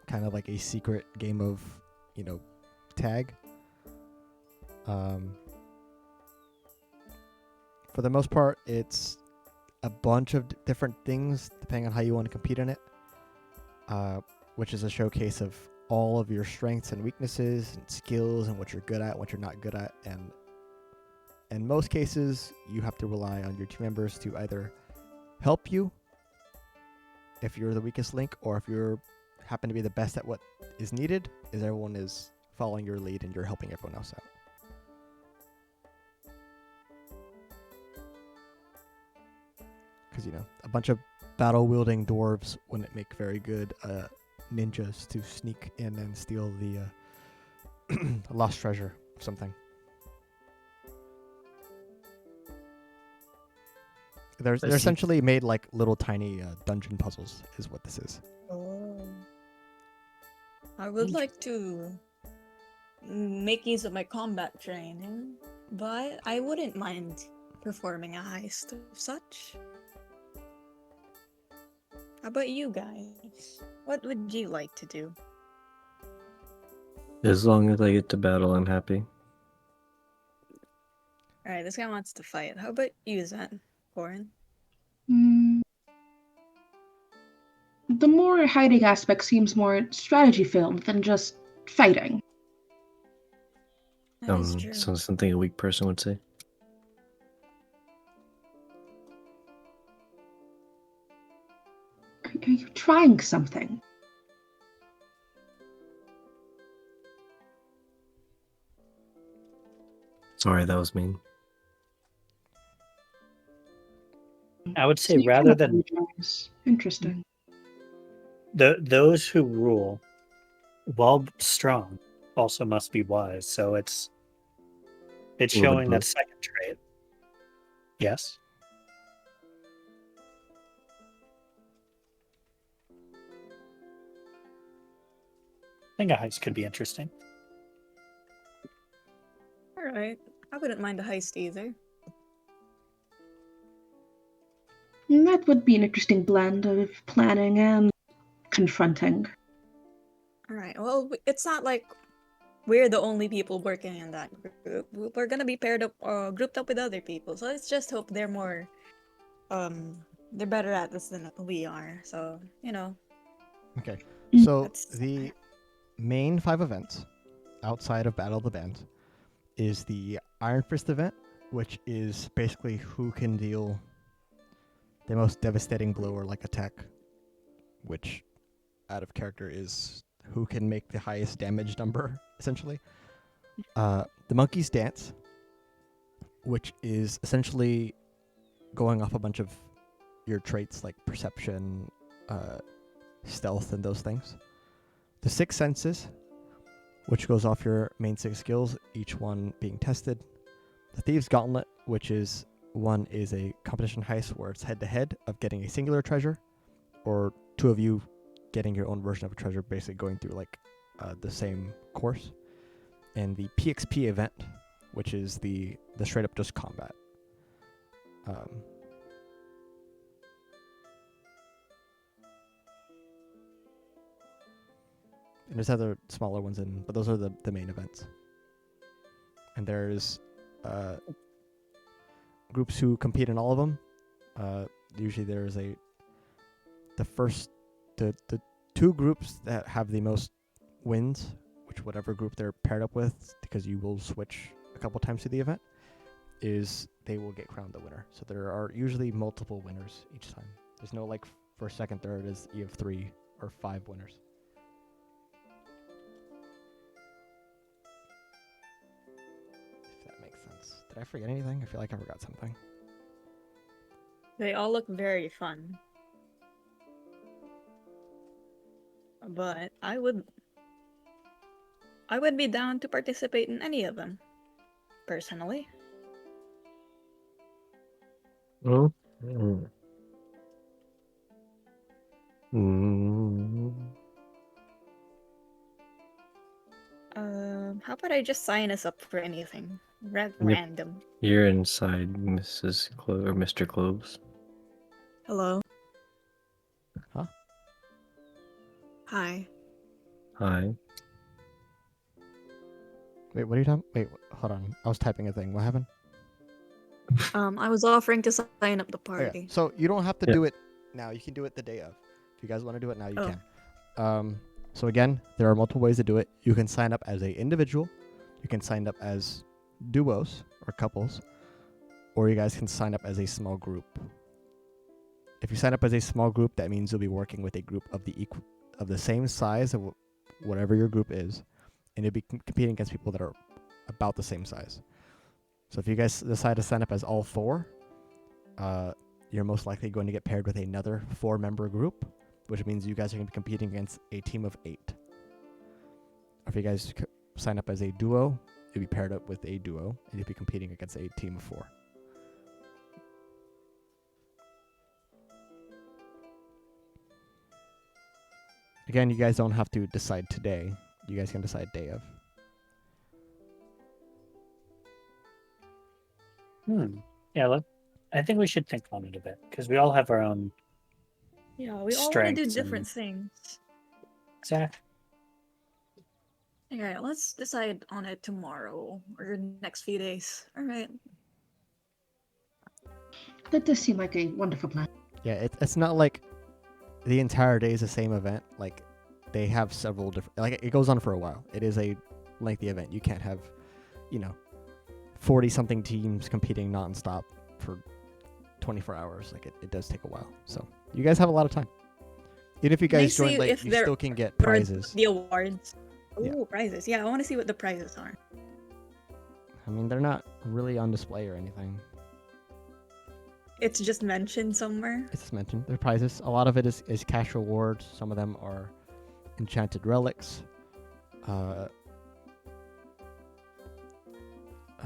kind of like a secret game of, tag. For the most part, it's a bunch of different things depending on how you want to compete in it, which is a showcase of all of your strengths and weaknesses and skills and what you're good at, what you're not good at. And in most cases, you have to rely on your team members to either help you if you're the weakest link, or if you happen to be the best at what is needed, is everyone is following your lead and you're helping everyone else out. Because, a bunch of battle-wielding dwarves wouldn't make very good ninjas to sneak in and steal the lost treasure or something. They're see. essentially made like little tiny dungeon puzzles, is what this is. Oh. I would like to make use of my combat training, but I wouldn't mind performing a heist of such. How about you guys? What would you like to do? As long as I get to battle, I'm happy. Alright, this guy wants to fight. How about you, Zen? Corin? The more hiding aspect seems more strategy filled than just fighting. That is true. So something a weak person would say. Are you trying something? Sorry, that was mean. I would say So you rather can than apologize. Interesting. those who rule, while strong, also must be wise. So it's Well, showing the that second trait. Yes. I think a heist could be interesting. Alright. I wouldn't mind a heist either. That would be an interesting blend of planning and confronting. Alright, well, it's not like we're the only people working in that group. We're gonna be paired up, grouped up with other people. So let's just hope they're more, they're better at this than we are. So, Okay. Mm. So That's the main 5 events outside of Battle of the Bands is the Iron Fist event, which is basically who can deal the most devastating blow or like attack, which out of character is who can make the highest damage number, essentially. The Monkey's Dance, which is essentially going off a bunch of your traits like perception, stealth, and those things. The Six Senses, which goes off your main 6 skills, each one being tested. The Thieves' Gauntlet, which is a competition heist where it's head-to-head of getting a singular treasure, or 2 of you getting your own version of a treasure, basically going through like the same course. And the PXP event, which is the straight up just combat. And there's other smaller ones but those are the main events. And there's groups who compete in all of them. Usually there's the two groups that have the most wins, which whatever group they're paired up with, because you will switch a couple times to the event, is they will get crowned the winner. So there are usually multiple winners each time. There's no like first, second, third. Is you have 3 or 5 winners. If that makes sense. Did I forget anything? I feel like I forgot something. They all look very fun. But I would be down to participate in any of them, personally. Oh. Mm. Mm. How about I just sign us up for anything? Yep. Random. You're inside, Mrs. or Mr. Cloves. Hello. Huh? Hi. Hi. Wait, what are you talking? Wait, hold on. I was typing a thing. What happened? I was offering to sign up the Oh, yeah. party. So you don't have to Yeah. do it now. You can do it the day of. If you guys want to do it now, you Oh. can. So again, there are multiple ways to do it. You can sign up as an individual. You can sign up as duos or couples, or you guys can sign up as a small group. If you sign up as a small group, that means you'll be working with a group of the same size of whatever your group is, and you'll be competing against people that are about the same size. So if you guys decide to sign up as all 4, you're most likely going to get paired with another 4-member group, which means you guys are going to be competing against a team of 8. Or if you guys sign up as a duo, you'll be paired up with a duo, and you'll be competing against a team of 4. Again, you guys don't have to decide today. You guys can decide day of. Yeah, I think we should think on it a bit because we all have our own. Yeah, we all want to do Strengths different and- things. Exactly. Alright, let's decide on it tomorrow or next few days. Alright. That does seem like a wonderful plan. Yeah, it's not like the entire day is the same event. Like, they have several different... Like, it goes on for a while. It is a lengthy event. You can't have, 40-something teams competing nonstop for 24 hours. Like, it does take a while. So, you guys have a lot of time. Even if you Can I guys join see late, if you there still can get Or prizes. the awards. Yeah. Ooh, prizes. Yeah, I want to see what the prizes are. I mean, they're not really on display or anything. It's just mentioned somewhere. It's just mentioned. They're prizes. A lot of it is cash rewards. Some of them are enchanted relics.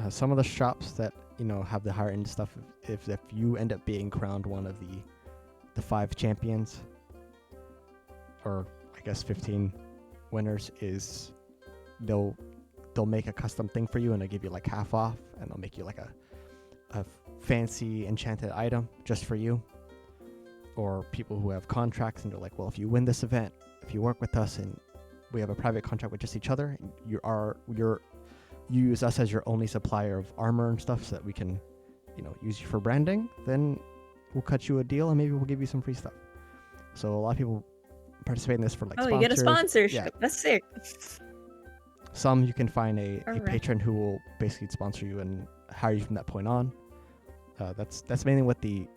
Some of the shops that have the higher end stuff, if you end up being crowned one of the 5 champions, or I guess 15 winners, is they'll make a custom thing for you, and they'll give you like half off, and they'll make you like a fancy enchanted item just for you. Or people who have contracts and they're like, well, if you win this event, if you work with us and we have a private contract with just each other, and you use us as your only supplier of armor and stuff so that we can use you for branding, then we'll cut you a deal and maybe we'll give you some free stuff. So a lot of people participate in this for like Oh, sponsors. you get a sponsorship. Yeah. That's sick. Some you can find a Alright. patron who will basically sponsor you and hire you from that point on. That's mainly what the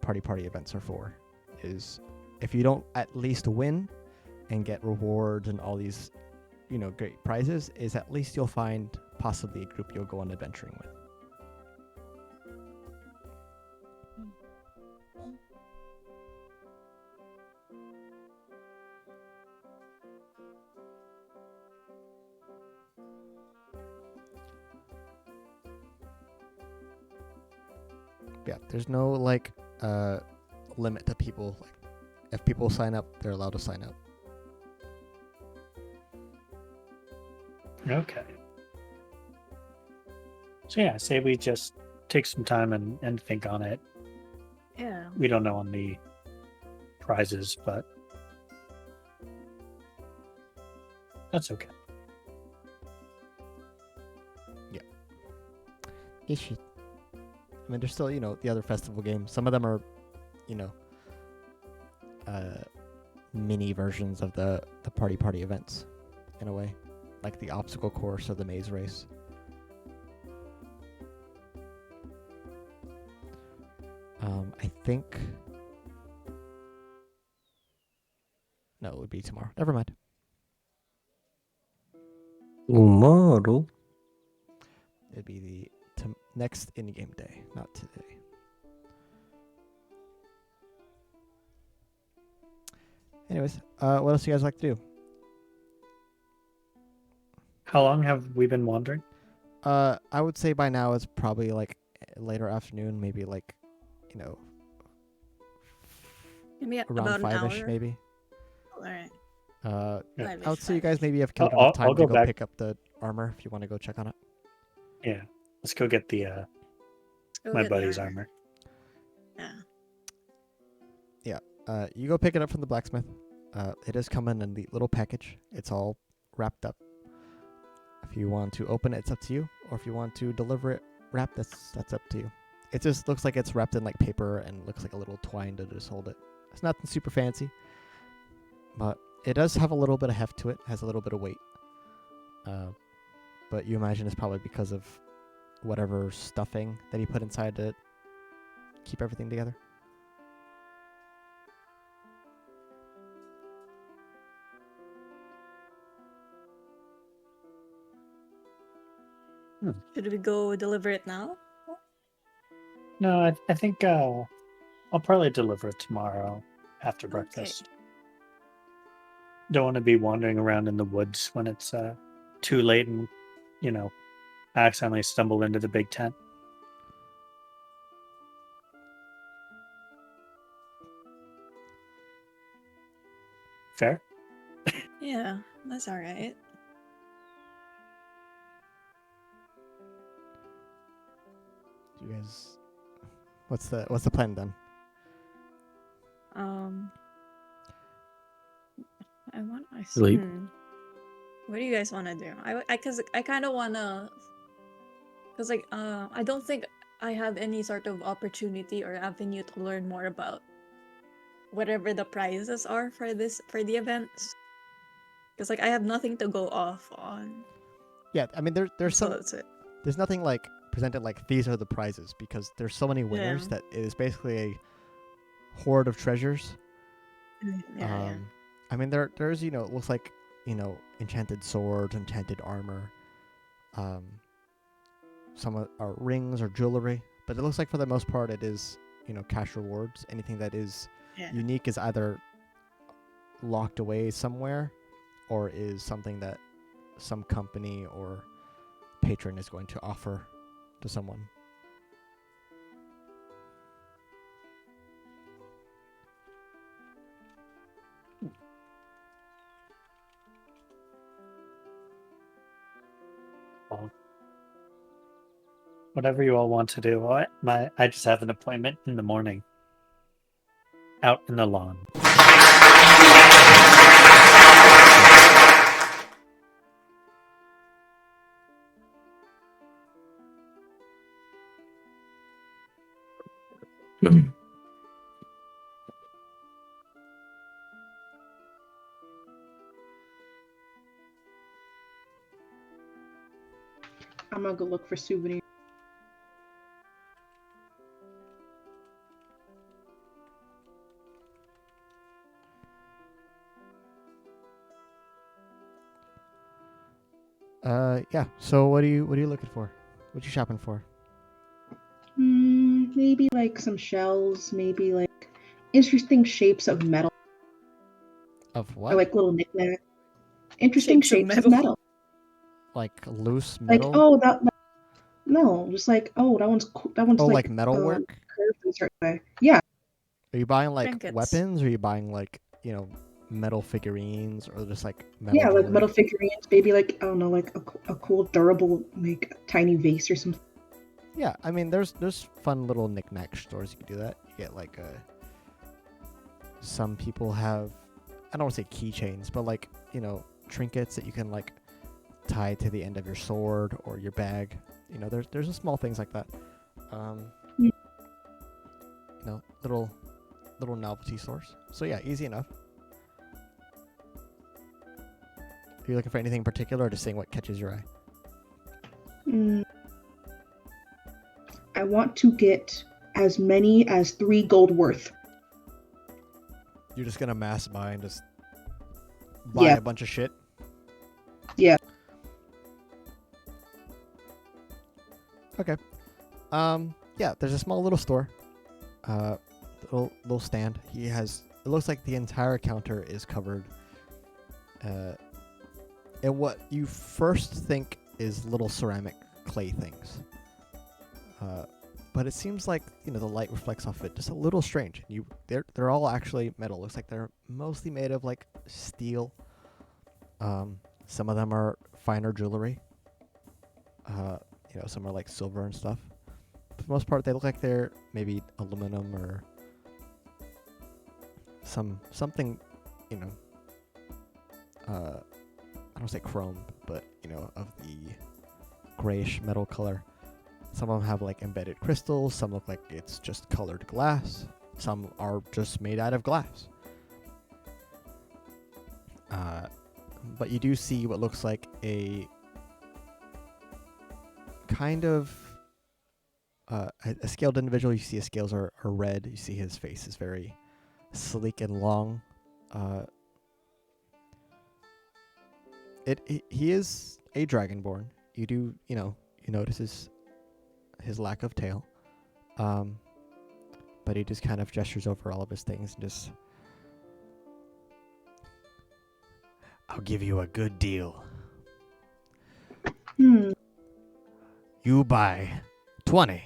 party events are for. Is if you don't at least win and get rewards and all these great prizes, is at least you'll find possibly a group you'll go on adventuring with. Yeah, there's no limit to people. Like, if people sign up, they're allowed to sign up. Okay. So yeah, say we just take some time and think on it. Yeah. We don't know on the prizes, but that's okay. Ish. I mean, there's still, the other festival games. Some of them are, mini versions of the party events, in a way, like the obstacle course or the maze race. I think. No, it would be tomorrow. Never mind. Tomorrow. It'd be the next in-game day, not today. Anyways, what else do you guys like to do? How long have we been wandering? I would say by now it's probably like later afternoon, maybe like, Maybe around about an 5-ish, hour. maybe. All right. Yeah. I would say you guys 5-ish. maybe have killed I'll- enough time I'll to go go back. pick up the armor if you want to go check on it. Yeah. Let's go get the Let's go my get the buddy's armor. Yeah. You go pick it up from the blacksmith. It is coming in the little package. It's all wrapped up. If you want to open it, it's up to you. Or if you want to deliver it wrapped, that's up to you. It just looks like it's wrapped in like paper and looks like a little twine to just hold it. It's nothing super fancy, but it does have a little bit of heft to it. Has a little bit of weight. But you imagine it's probably because of whatever stuffing that he put inside to keep everything together. Should we go deliver it now? No, I think I'll probably deliver it tomorrow after Okay. breakfast. Don't want to be wandering around in the woods when it's too late and accidentally stumble into the big tent. Fair? Yeah, that's all right. Do you guys, what's the plan then? I want. Sleep. What do you guys want to do? Cause I kind of wanna. Cause I don't think I have any sort of opportunity or avenue to learn more about whatever the prizes are for the events. Cause I have nothing to go off on. Yeah, I mean there's So some that's it. there's nothing like presented like these are the prizes because there's so many winners Yeah. that it is basically a hoard of treasures. Yeah. I mean there's it looks like enchanted swords, enchanted armor, some are rings or jewelry, but it looks like for the most part it is cash rewards. Anything that is Yeah. unique is either locked away somewhere or is something that some company or patron is going to offer to someone. Well, whatever you all want to do. I just have an appointment in the morning. Out in the lawn. I'm gonna go look for souvenirs. Yeah. So what are you looking for? What you shopping for? Maybe like some shells, maybe like interesting shapes of metal, Of or what? like little knickknacks. Interesting Shapes of shapes of metal. metal. Like loose Like, metal? oh, no, just like, oh, that one's cool. That one's Oh, like like metal work? curved in a certain way. Yeah, Are you buying like Trinkets. weapons, or are you buying like, metal figurines, or just like metal Yeah, like jewelry? metal figurines, maybe like, I don't know, like a cool durable, like tiny vase or something. Yeah, I mean, there's fun little knick-knack stores you can do that. You get like some people have, I don't want to say keychains, but like, trinkets that you can like tie to the end of your sword or your bag. There's just small things like that. Mm. Little novelty stores. So yeah, easy enough. Are you looking for anything in particular, or just seeing what catches your eye? Mm. I want to get as many as 3 gold worth. You're just gonna mass buy and just buy Yeah. a bunch of shit? Yeah. Okay. Yeah, there's a small little store. Little stand. It looks like the entire counter is covered. And what you first think is little ceramic clay things. But it seems like, the light reflects off it just a little strange. They're all actually metal. Looks like they're mostly made of like steel. Some of them are finer jewelry. Some are like silver and stuff. For the most part, they look like they're maybe aluminum or something, I don't say chrome, but of the grayish metal color. Some of them have like embedded crystals. Some look like it's just colored glass. Some are just made out of glass. But you do see what looks like a kind of a scaled individual. You see his scales are red. You see his face is very sleek and long. He is a dragonborn. You do, you notice his lack of tail. But he just kind of gestures over all of his things and just, I'll give you a good deal. You buy 20,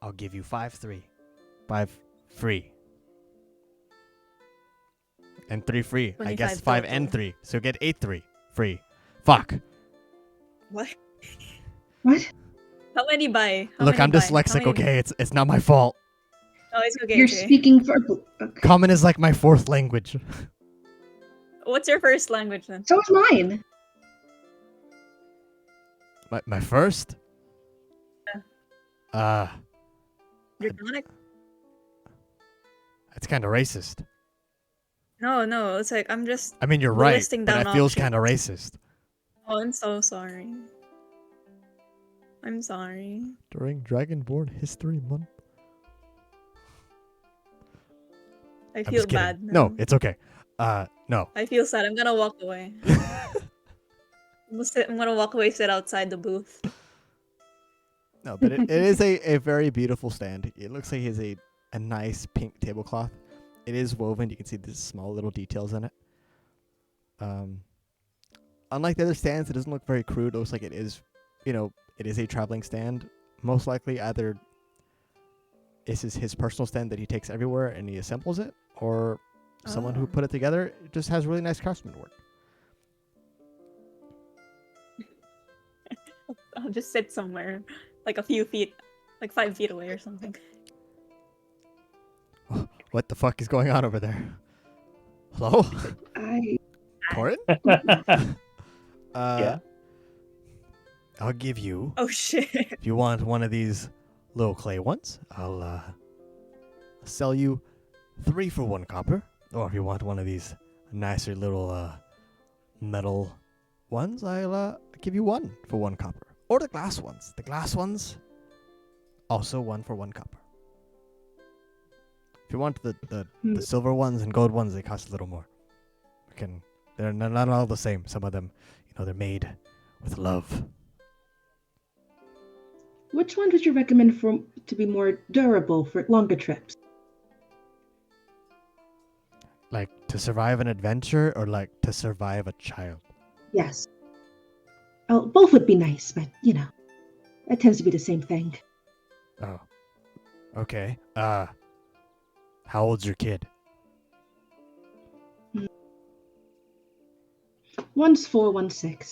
I'll give you 5 free. And 3 free. I guess 5 and total. 3. So get 8 free. Fuck. What? What? How many buy? How Look, many I'm buy? dyslexic, How many- okay? It's not my fault. Oh, it's okay. You're okay. speaking for... Okay. Common is like my 4th language. What's your first language then? So is mine. My first? Draconic? That's kind of racist. No. It's like I'm just. I mean, you're right, listing but down that feels options. kind of racist. Oh, I'm so sorry. I'm sorry. During Dragonborn History Month. I I'm feel just kidding. bad now. No, it's okay. No. I feel sad. I'm gonna walk away. I'm gonna walk away, sit outside the booth. No, but it is a very beautiful stand. It looks like he has a nice pink tablecloth. It is woven. You can see the small little details in it. Unlike the other stands, it doesn't look very crude. It looks like it is, it is a traveling stand. Most likely either this is his personal stand that he takes everywhere and he assembles it, or someone who Oh. put it together. It just has really nice craftsmanship. I'll just sit somewhere, like a few feet, like 5 feet away or something. What the fuck is going on over there? Hello? Corin? Yeah. I'll give you, Oh shit! if you want one of these little clay ones, I'll sell you 3 for 1 copper. Or if you want one of these nicer little metal ones, I'll give you 1 for 1 copper. Or the glass ones. The glass ones, also 1 for 1 copper. If you want the silver ones and gold ones, they cost a little more. They're not all the same. Some of them, they're made with love. Which one would you recommend to be more durable for longer trips? Like to survive an adventure, or like to survive a child? Yes. Oh, both would be nice, but that tends to be the same thing. Oh. Okay. How How old's your kid? One's 4, one's 6.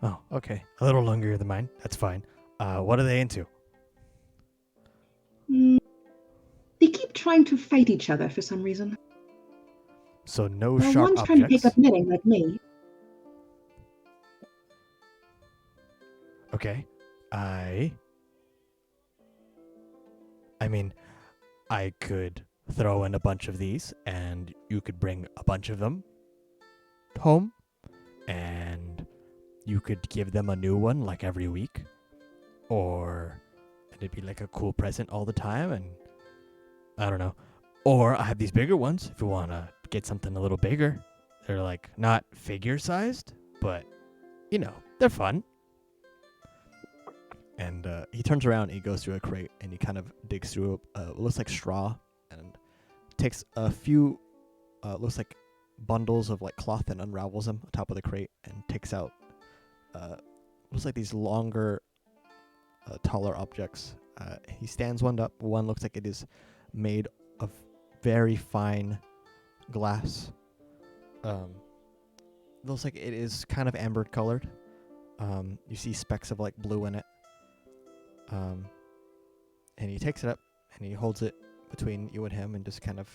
Oh, okay. A little younger than mine. That's fine. What are they into? Mm, They keep trying to fight each other for some reason. So no Well, sharp one's trying to pick objects. up knitting like me. Okay. I mean, I could throw in a bunch of these and you could bring a bunch of them home and you could give them a new one like every week, or it'd be like a cool present all the time, and I don't know. Or I have these bigger ones if you want to get something a little bigger. They're like not figure sized, but you know, they're fun. And he turns around and he goes through a crate and he kind of digs through what looks like straw and takes a few looks like bundles of like cloth and unravels them on top of the crate and takes out looks like these longer taller objects. He stands one up. One looks like it is made of very fine glass. Looks like it is kind of amber colored. You see specks of like blue in it. And he takes it up and he holds it between you and him and just kind of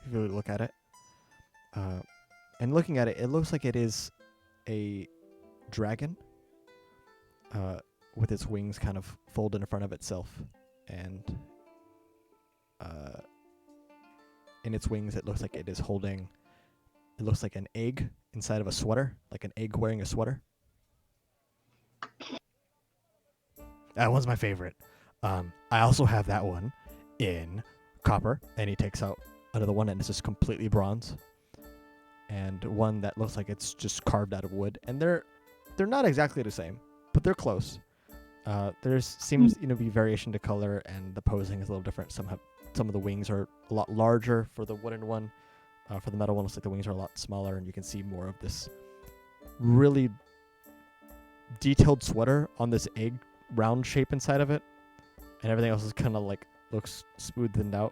really look at it. And looking at it, it looks like it is a dragon with its wings kind of folded in front of itself. And in its wings, it looks like it is holding, it looks like an egg inside of a sweater, like an egg wearing a sweater. That one's my favorite. I also have that one in copper, and he takes out another one, and it's just completely bronze. And one that looks like it's just carved out of wood, and they're not exactly the same, but they're close. There seems to be variation to color, and the posing is a little different. Some of the wings are a lot larger for the wooden one. For the metal one, looks like the wings are a lot smaller, and you can see more of this really detailed sweater on this egg round shape inside of it, and everything else is kind of like looks smoothed out.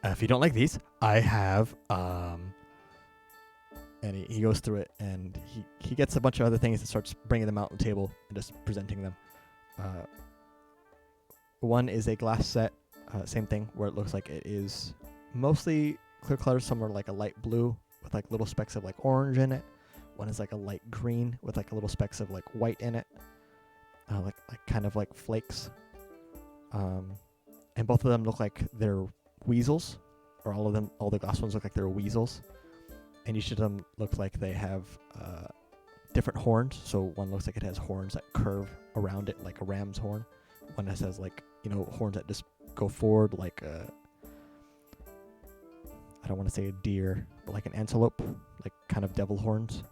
If you don't like these, I have and he goes through it, and he gets a bunch of other things and starts bringing them out on the table and just presenting them. One is a glass set, same thing, where it looks like it is mostly clear colors. Some are like a light blue with like little specks of like orange in it. One is like a light green with like a little specks of like white in it, like kind of like flakes. And both of them look like they're weasels, or all the glass ones look like they're weasels. And each of them look like they have different horns. So one looks like it has horns that curve around it like a ram's horn. One that has like, horns that just go forward like I don't want to say a deer, but like an antelope, like kind of devil horns.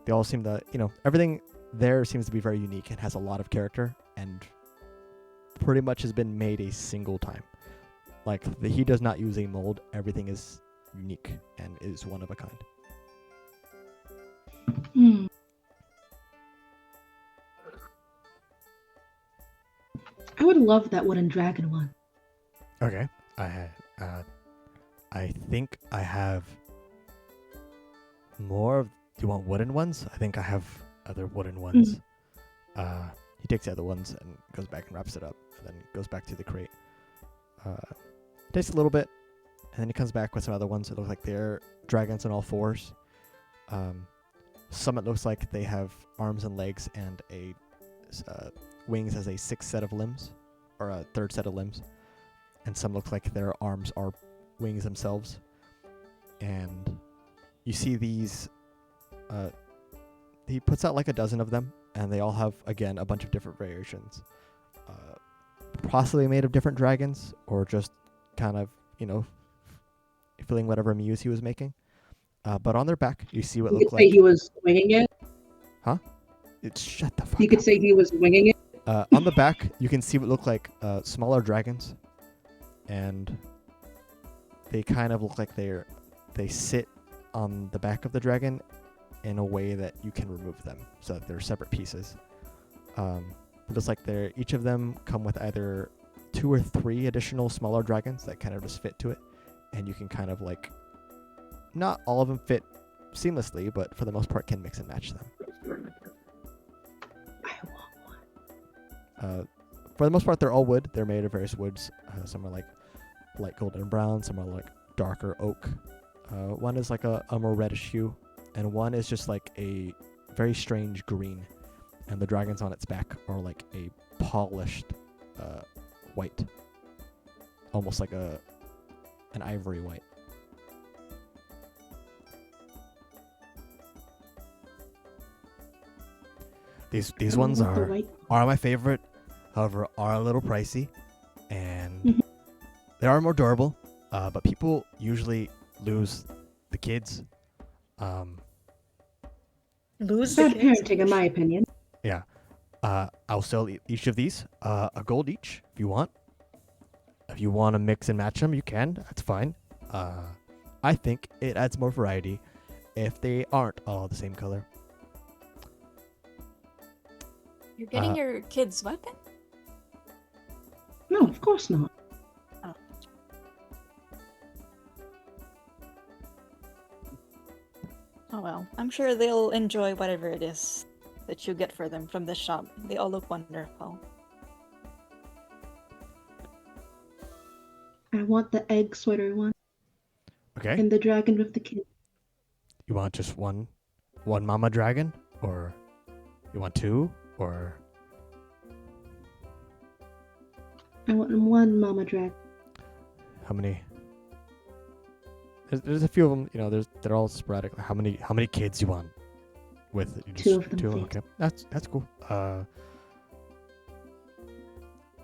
They all seem to, everything there seems to be very unique and has a lot of character, and pretty much has been made a single time. Like, he does not use a mold. Everything is unique and is one of a kind. I would love that wooden dragon one. Okay. I think I have more of... Do you want wooden ones? I think I have other wooden ones. He takes the other ones and goes back and wraps it up, and then goes back to the crate. Takes a little bit, and then he comes back with some other ones that look like they're dragons on all fours. Some it looks like they have arms and legs and a wings as a sixth set of limbs, or a third set of limbs. And some look like their arms are wings themselves. And you see these... he puts out like a dozen of them, and they all have, again, a bunch of different variations. Possibly made of different dragons, or just kind of, filling whatever muse he was making. But on their back, you see what You look could say like... he was winging it. Shut the fuck You could up. say he was winging it. On the back, you can see what look like smaller dragons, and they kind of look like they sit on the back of the dragon in a way that you can remove them, so that they're separate pieces. Looks like they're each of them come with either 2 or 3 additional smaller dragons that kind of just fit to it, and you can kind of like, not all of them fit seamlessly, but for the most part can mix and match them. I want one. For the most part, they're all wood. They're made of various woods. Some are like light golden brown. Some are like darker oak. One is like a more reddish hue, and one is just like a very strange green. And the dragons on its back are like a polished white, almost like an ivory white. These ones want the are white. my favorite, however, are a little pricey, and Mhm. they are more durable. But people usually lose the kids. Lose the Bad kids. parenting, in my opinion. Yeah. I'll sell each of these a gold each if you want. If you want to mix and match them, you can. That's fine. I think it adds more variety if they aren't all the same color. You're getting Uh, your kid's weapon? No, of course not. Oh well, I'm sure they'll enjoy whatever it is that you get for them from the shop. They all look wonderful. I want the egg sweater one Okay. and the dragon with the kid. You want just one mama dragon, or you want 2, or I want one mama dragon. how many? There's a few of them. You know, they're all sporadic. How many kids you want? With you just 2 of them, 2. please. Okay, that's cool.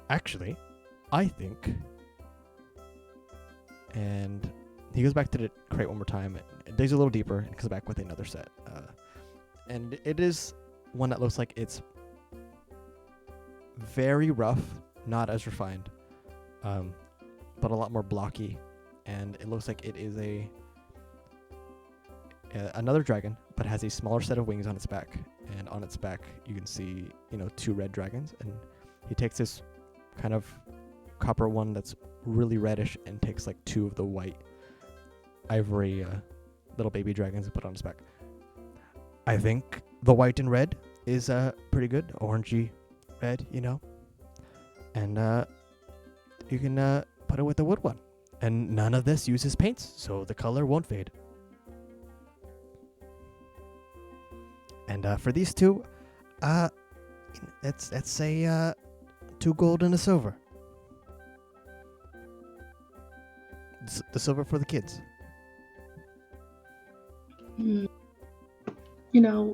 Actually, I think, and he goes back to the crate one more time. And digs a little deeper and comes back with another set. And it is one that looks like it's very rough, not as refined, but a lot more blocky. And it looks like it is another dragon, but has a smaller set of wings on its back. And on its back, you can see 2 red dragons. And he takes this kind of copper one that's really reddish and takes like 2 of the white ivory little baby dragons and put on his back. I think the white and red is pretty good, orangey red, and you can put it with the wood one. And none of this uses paints, so the color won't fade. And for these 2, let's say 2 gold and a silver. The silver for the kids. Mm.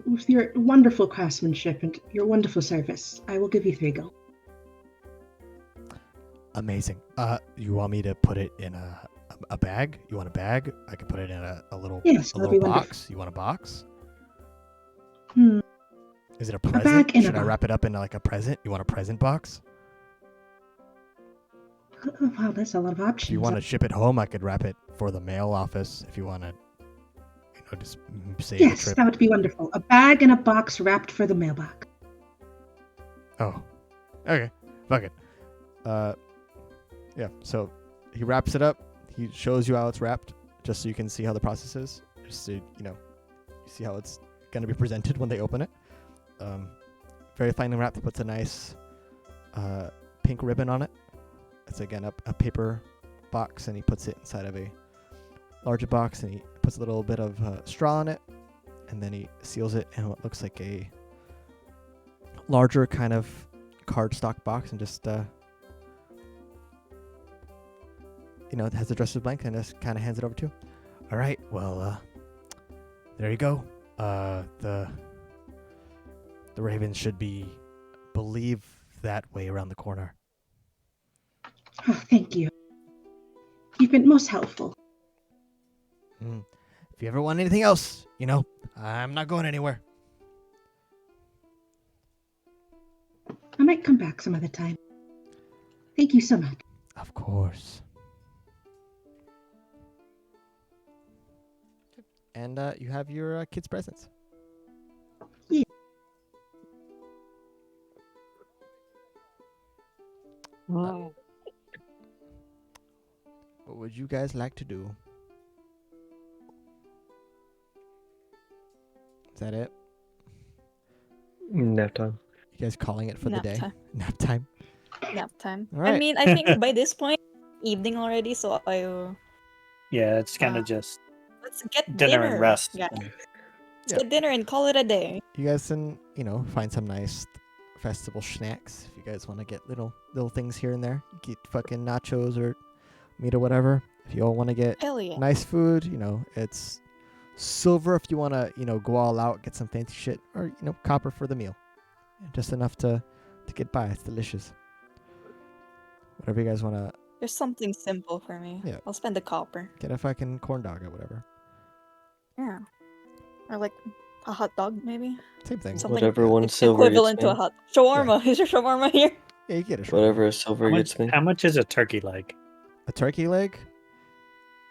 With your wonderful craftsmanship and your wonderful service, I will give you 3 gold. Amazing. You want me to put it in a bag? You want a bag? I can put it in a little Yes, a that'd little be box. wonderful. You want a box? Is it a bag present? in a Should I box. wrap it up in like a present? You want a present box? Oh, wow, that's a lot of options. If you want to ship it home, I could wrap it for the mail office. If you want to, just save the Yes, trip. that would be wonderful. A bag and a box wrapped for the mailbox. Oh, okay. Fuck it. Yeah. So he wraps it up. He shows you how it's wrapped, just so you can see how the process is. Just so you see how it's gonna be presented when they open it. Very finely wrapped. He puts a nice pink ribbon on it. It's again a paper box, and he puts it inside of a larger box, and he puts a little bit of straw in it, and then he seals it in what looks like a larger kind of cardstock box, and just it has the dresser's blank, and just kind of hands it over to you. All right, well, there you go. The ravens should believe that way around the corner. Oh, thank you. You've been most helpful. If you ever want anything else, I'm not going anywhere. I might come back some other time. Thank you so much. Of course. And you have your kids' presents. Yeah. What would you guys like to do? Is that it? Nap time. You guys calling it for Nap the day? time. Nap time. Nap time. All I right. mean, I think by this point, evening already, so Yeah, it's kind of Uh, just let's get dinner and rest. Yeah, and- let's Yeah. get dinner and call it a day. You guys can, find some nice festival snacks if you guys want to get little things here and there. Get fucking nachos or meat or whatever. If you all want to get Hell yeah. nice food, it's silver if you want to, go all out, get some fancy shit, or copper for the meal. Just enough to get by. It's delicious. Whatever you guys want to There's something simple for me. Yeah. I'll spend a copper. get, a fucking corn dog or whatever. Yeah. Or like a hot dog, maybe. Same thing. Something Whatever one It's silver gets equivalent to a me. hot shawarma. Is there shawarma here? Yeah, you get a Whatever shawarma. a silver How gets me. how much is a turkey leg? A turkey leg.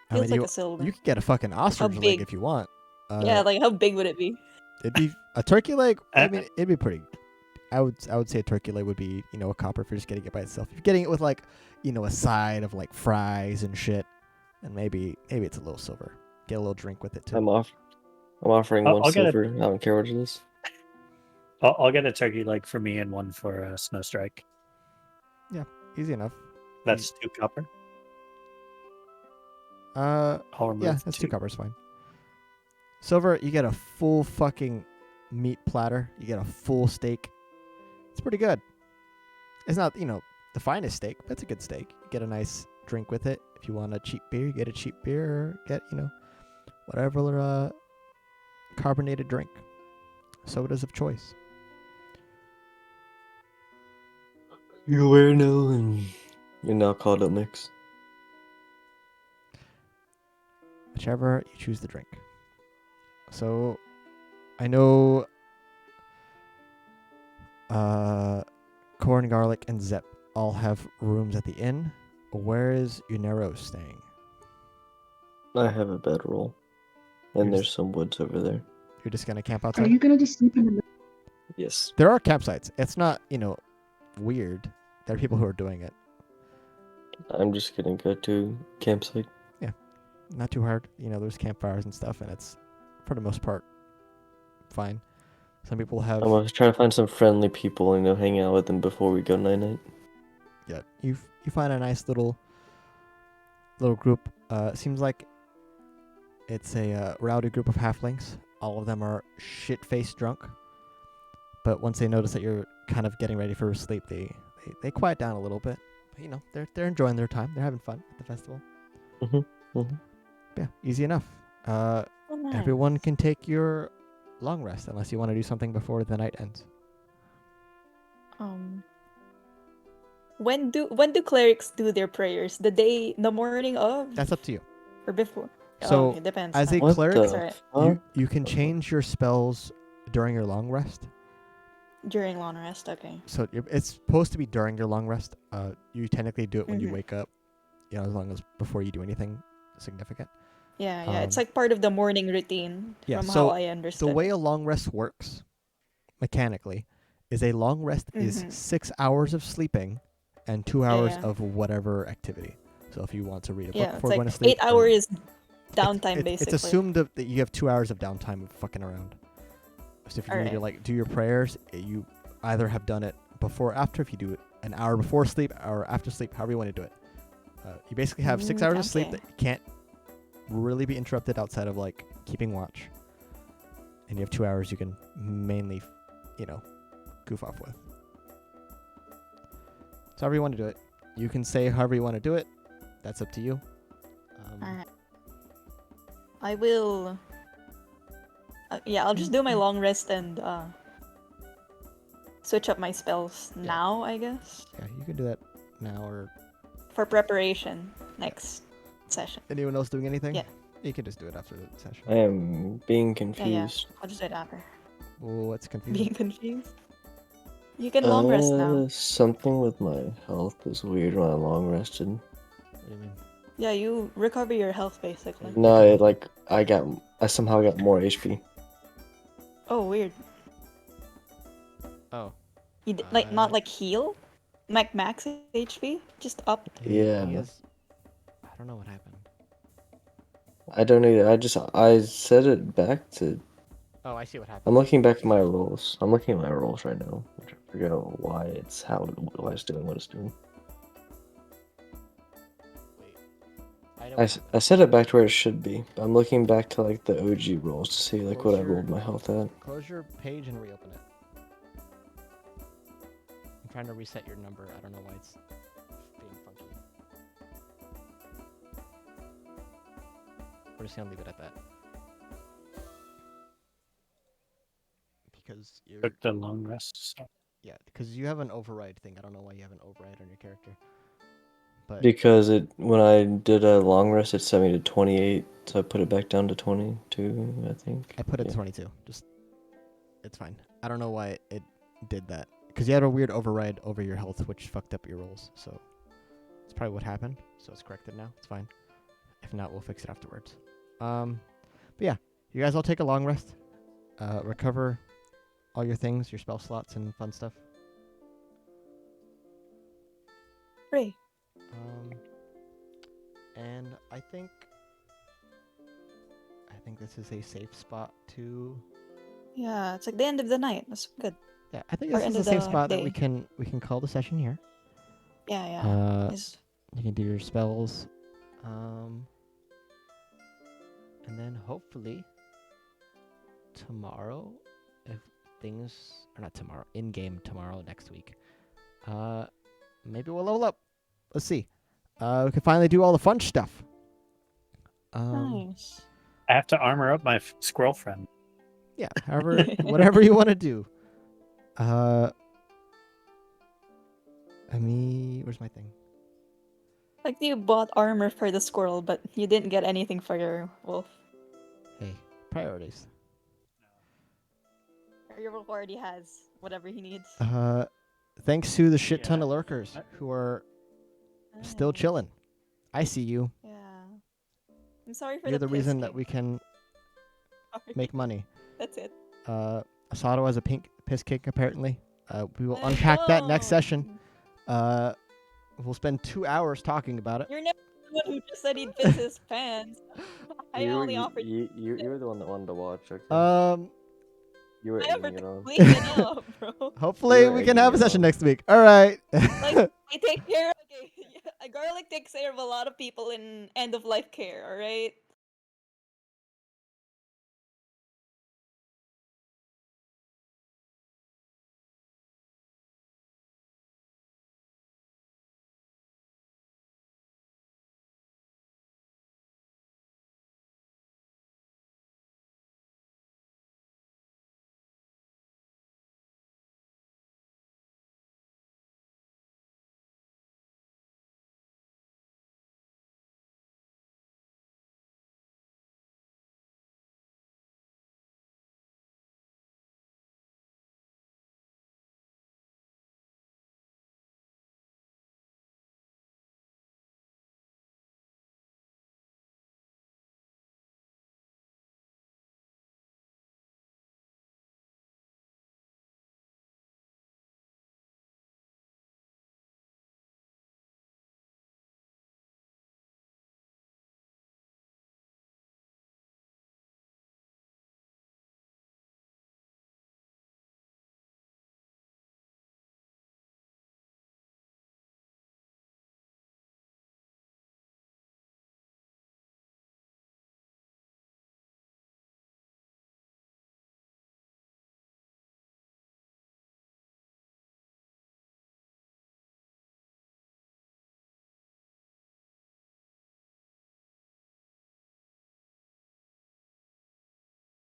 I Feels mean, like a silver. you could get a fucking ostrich leg big? if you want. Yeah, like how big would it be? It'd be a turkey leg. I Uh, mean, it'd be pretty. I would say a turkey leg would be a copper if you're just getting it by itself. If you're getting it with like a side of like fries and shit, and maybe it's a little silver. Get a little drink with it too. I'm offering I'll- one I'll get it. silver. I don't care what it is. I'll get a turkey leg for me and one for Snow Strike. Easy enough. That's 2 copper. I'll remove yeah, that's 2 coppers fine. Silver, you get a full fucking meat platter. You get a full steak. It's pretty good. It's not the finest steak, but it's a good steak. You get a nice drink with it. If you want a cheap beer, you get a cheap beer, or get whatever carbonated drink. Sodas of choice. You wear no and you're now called up mix. Whichever you choose to drink. So, I know Corn, Garlic, and Zep all have rooms at the inn. Where is Unero staying? I have a bedroll. You're And there's just- some woods over there. You're just gonna camp Are outside? you gonna just sleep in the Yes. There are campsites. It's not, weird. There are people who are doing it. I'm just gonna go to campsite. Not too hard. There's campfires and stuff, and it's, for the most part, fine. Some people have... I'm gonna try to find some friendly people and hang out with them before we go night-night. Yeah, you find a nice little group. Seems like it's a rowdy group of halflings. All of them are shit-faced drunk. But once they notice that you're kind of getting ready for sleep, they quiet down a little bit. But, they're enjoying their time. They're having fun at the festival. Yeah, easy enough. Oh, nice. Everyone can take your long rest unless you want to do something before the night ends. When do clerics do their prayers? The morning of, That's up to you. or before? So, okay, depends. as a What cleric, the Sorry. fuck? you can change your spells during your long rest. During long rest, okay. So it's supposed to be during your long rest. You technically do it when you Mhm. wake up. As long as before you do anything significant. Yeah, it's Um, like part of the morning routine yeah, from so how I understood. The way a long rest works, mechanically, is a long rest is Mhm. 6 hours of sleeping and 2 hours yeah. of whatever activity. So if you want to read a book Yeah, it's before going like to sleep, 8 hours downtime it's basically. assumed that you have 2 hours of downtime of fucking around. So if you need to Alright. do your prayers, you either have done it before or after. If you do it an hour before sleep or after sleep, however you want to do it. You basically have 6 hours of sleep okay. that you can't really be interrupted outside of like keeping watch, and you have 2 hours you can mainly, goof off with. So however you want to do it, you can say however you want to do it. That's up to you. Alright. I will. I'll just do my long rest and switch up my spells now, I guess, Yeah, you can do that now. Or for preparation next session. anyone else doing anything? Yeah. You can just do it after the session. I am being Yeah, confused. I'll just do it after. Well, what's confusing? Being confused. You can long rest now. Something with my health is weird when I'm long rested. What do you mean? Yeah, you recover your health basically. No, I somehow got more HP. Oh, weird. Oh. You not like heal? Max HP just up. Yeah. He is, I don't know what happened. I don't need it. I set it back to. Oh, I see what happened. I'm looking back at my rolls. I'm looking at my rolls right now. I'm trying to figure out why it's doing what it's doing. Wait. I know I, what s- happened. I set it back to where it should be. But I'm looking back to like the OG rolls to see like what I Close your- rolled my health at. Close your page and reopen it. I'm trying to reset your number. I don't know why it's being funky. We're just gonna leave it at that. Because you're Took the long rest. So. yeah, because you have an override thing. I don't know why you have an override on your character. But Because when I did a long rest, it set me to 28, so I put it back down to 22, I think. I put it Yeah. 22. Just it's fine. I don't know why it did that. Because you had a weird override over your health, which fucked up your rolls. So it's probably what happened. So it's corrected now. It's fine. If not, we'll fix it afterwards. But yeah, you guys all take a long rest. Recover all your things, your spell slots, and fun stuff. Hooray. And I think this is a safe spot to. Yeah, it's like the end of the night. That's good. Yeah, I think Or this end is a of safe the spot that day. we can call the session here. Yeah, yeah. It's- You can do your spells, and then hopefully tomorrow, if things are not tomorrow, in game tomorrow next week, maybe we'll level up. Let's see. We can finally do all the fun stuff. nice. I have to armor up my squirrel friend. Yeah, however, whatever you want to do. Where's my thing? Like you bought armor for the squirrel, but you didn't get anything for your wolf. Hey, priorities. Or your wolf already has whatever he needs. Thanks to the shit ton Yeah. of lurkers who are still Nice. chilling. I see you. Yeah. I'm sorry for You're the piss reason that cake. we can Sorry. make money. That's it. Asato has a pink piss cake apparently. We will I unpack that next session. know. We'll spend 2 hours talking about it. You're never the one who just said he'd piss his pants. I you, only you, offered you, you, you were the one that wanted to watch, okay? You were I egging offered it to on. clean it up, bro. Hopefully You're we can egging have a it session on. next week. All right. Like I take care. Okay, garlic takes care of a lot of people in end of life care. All right.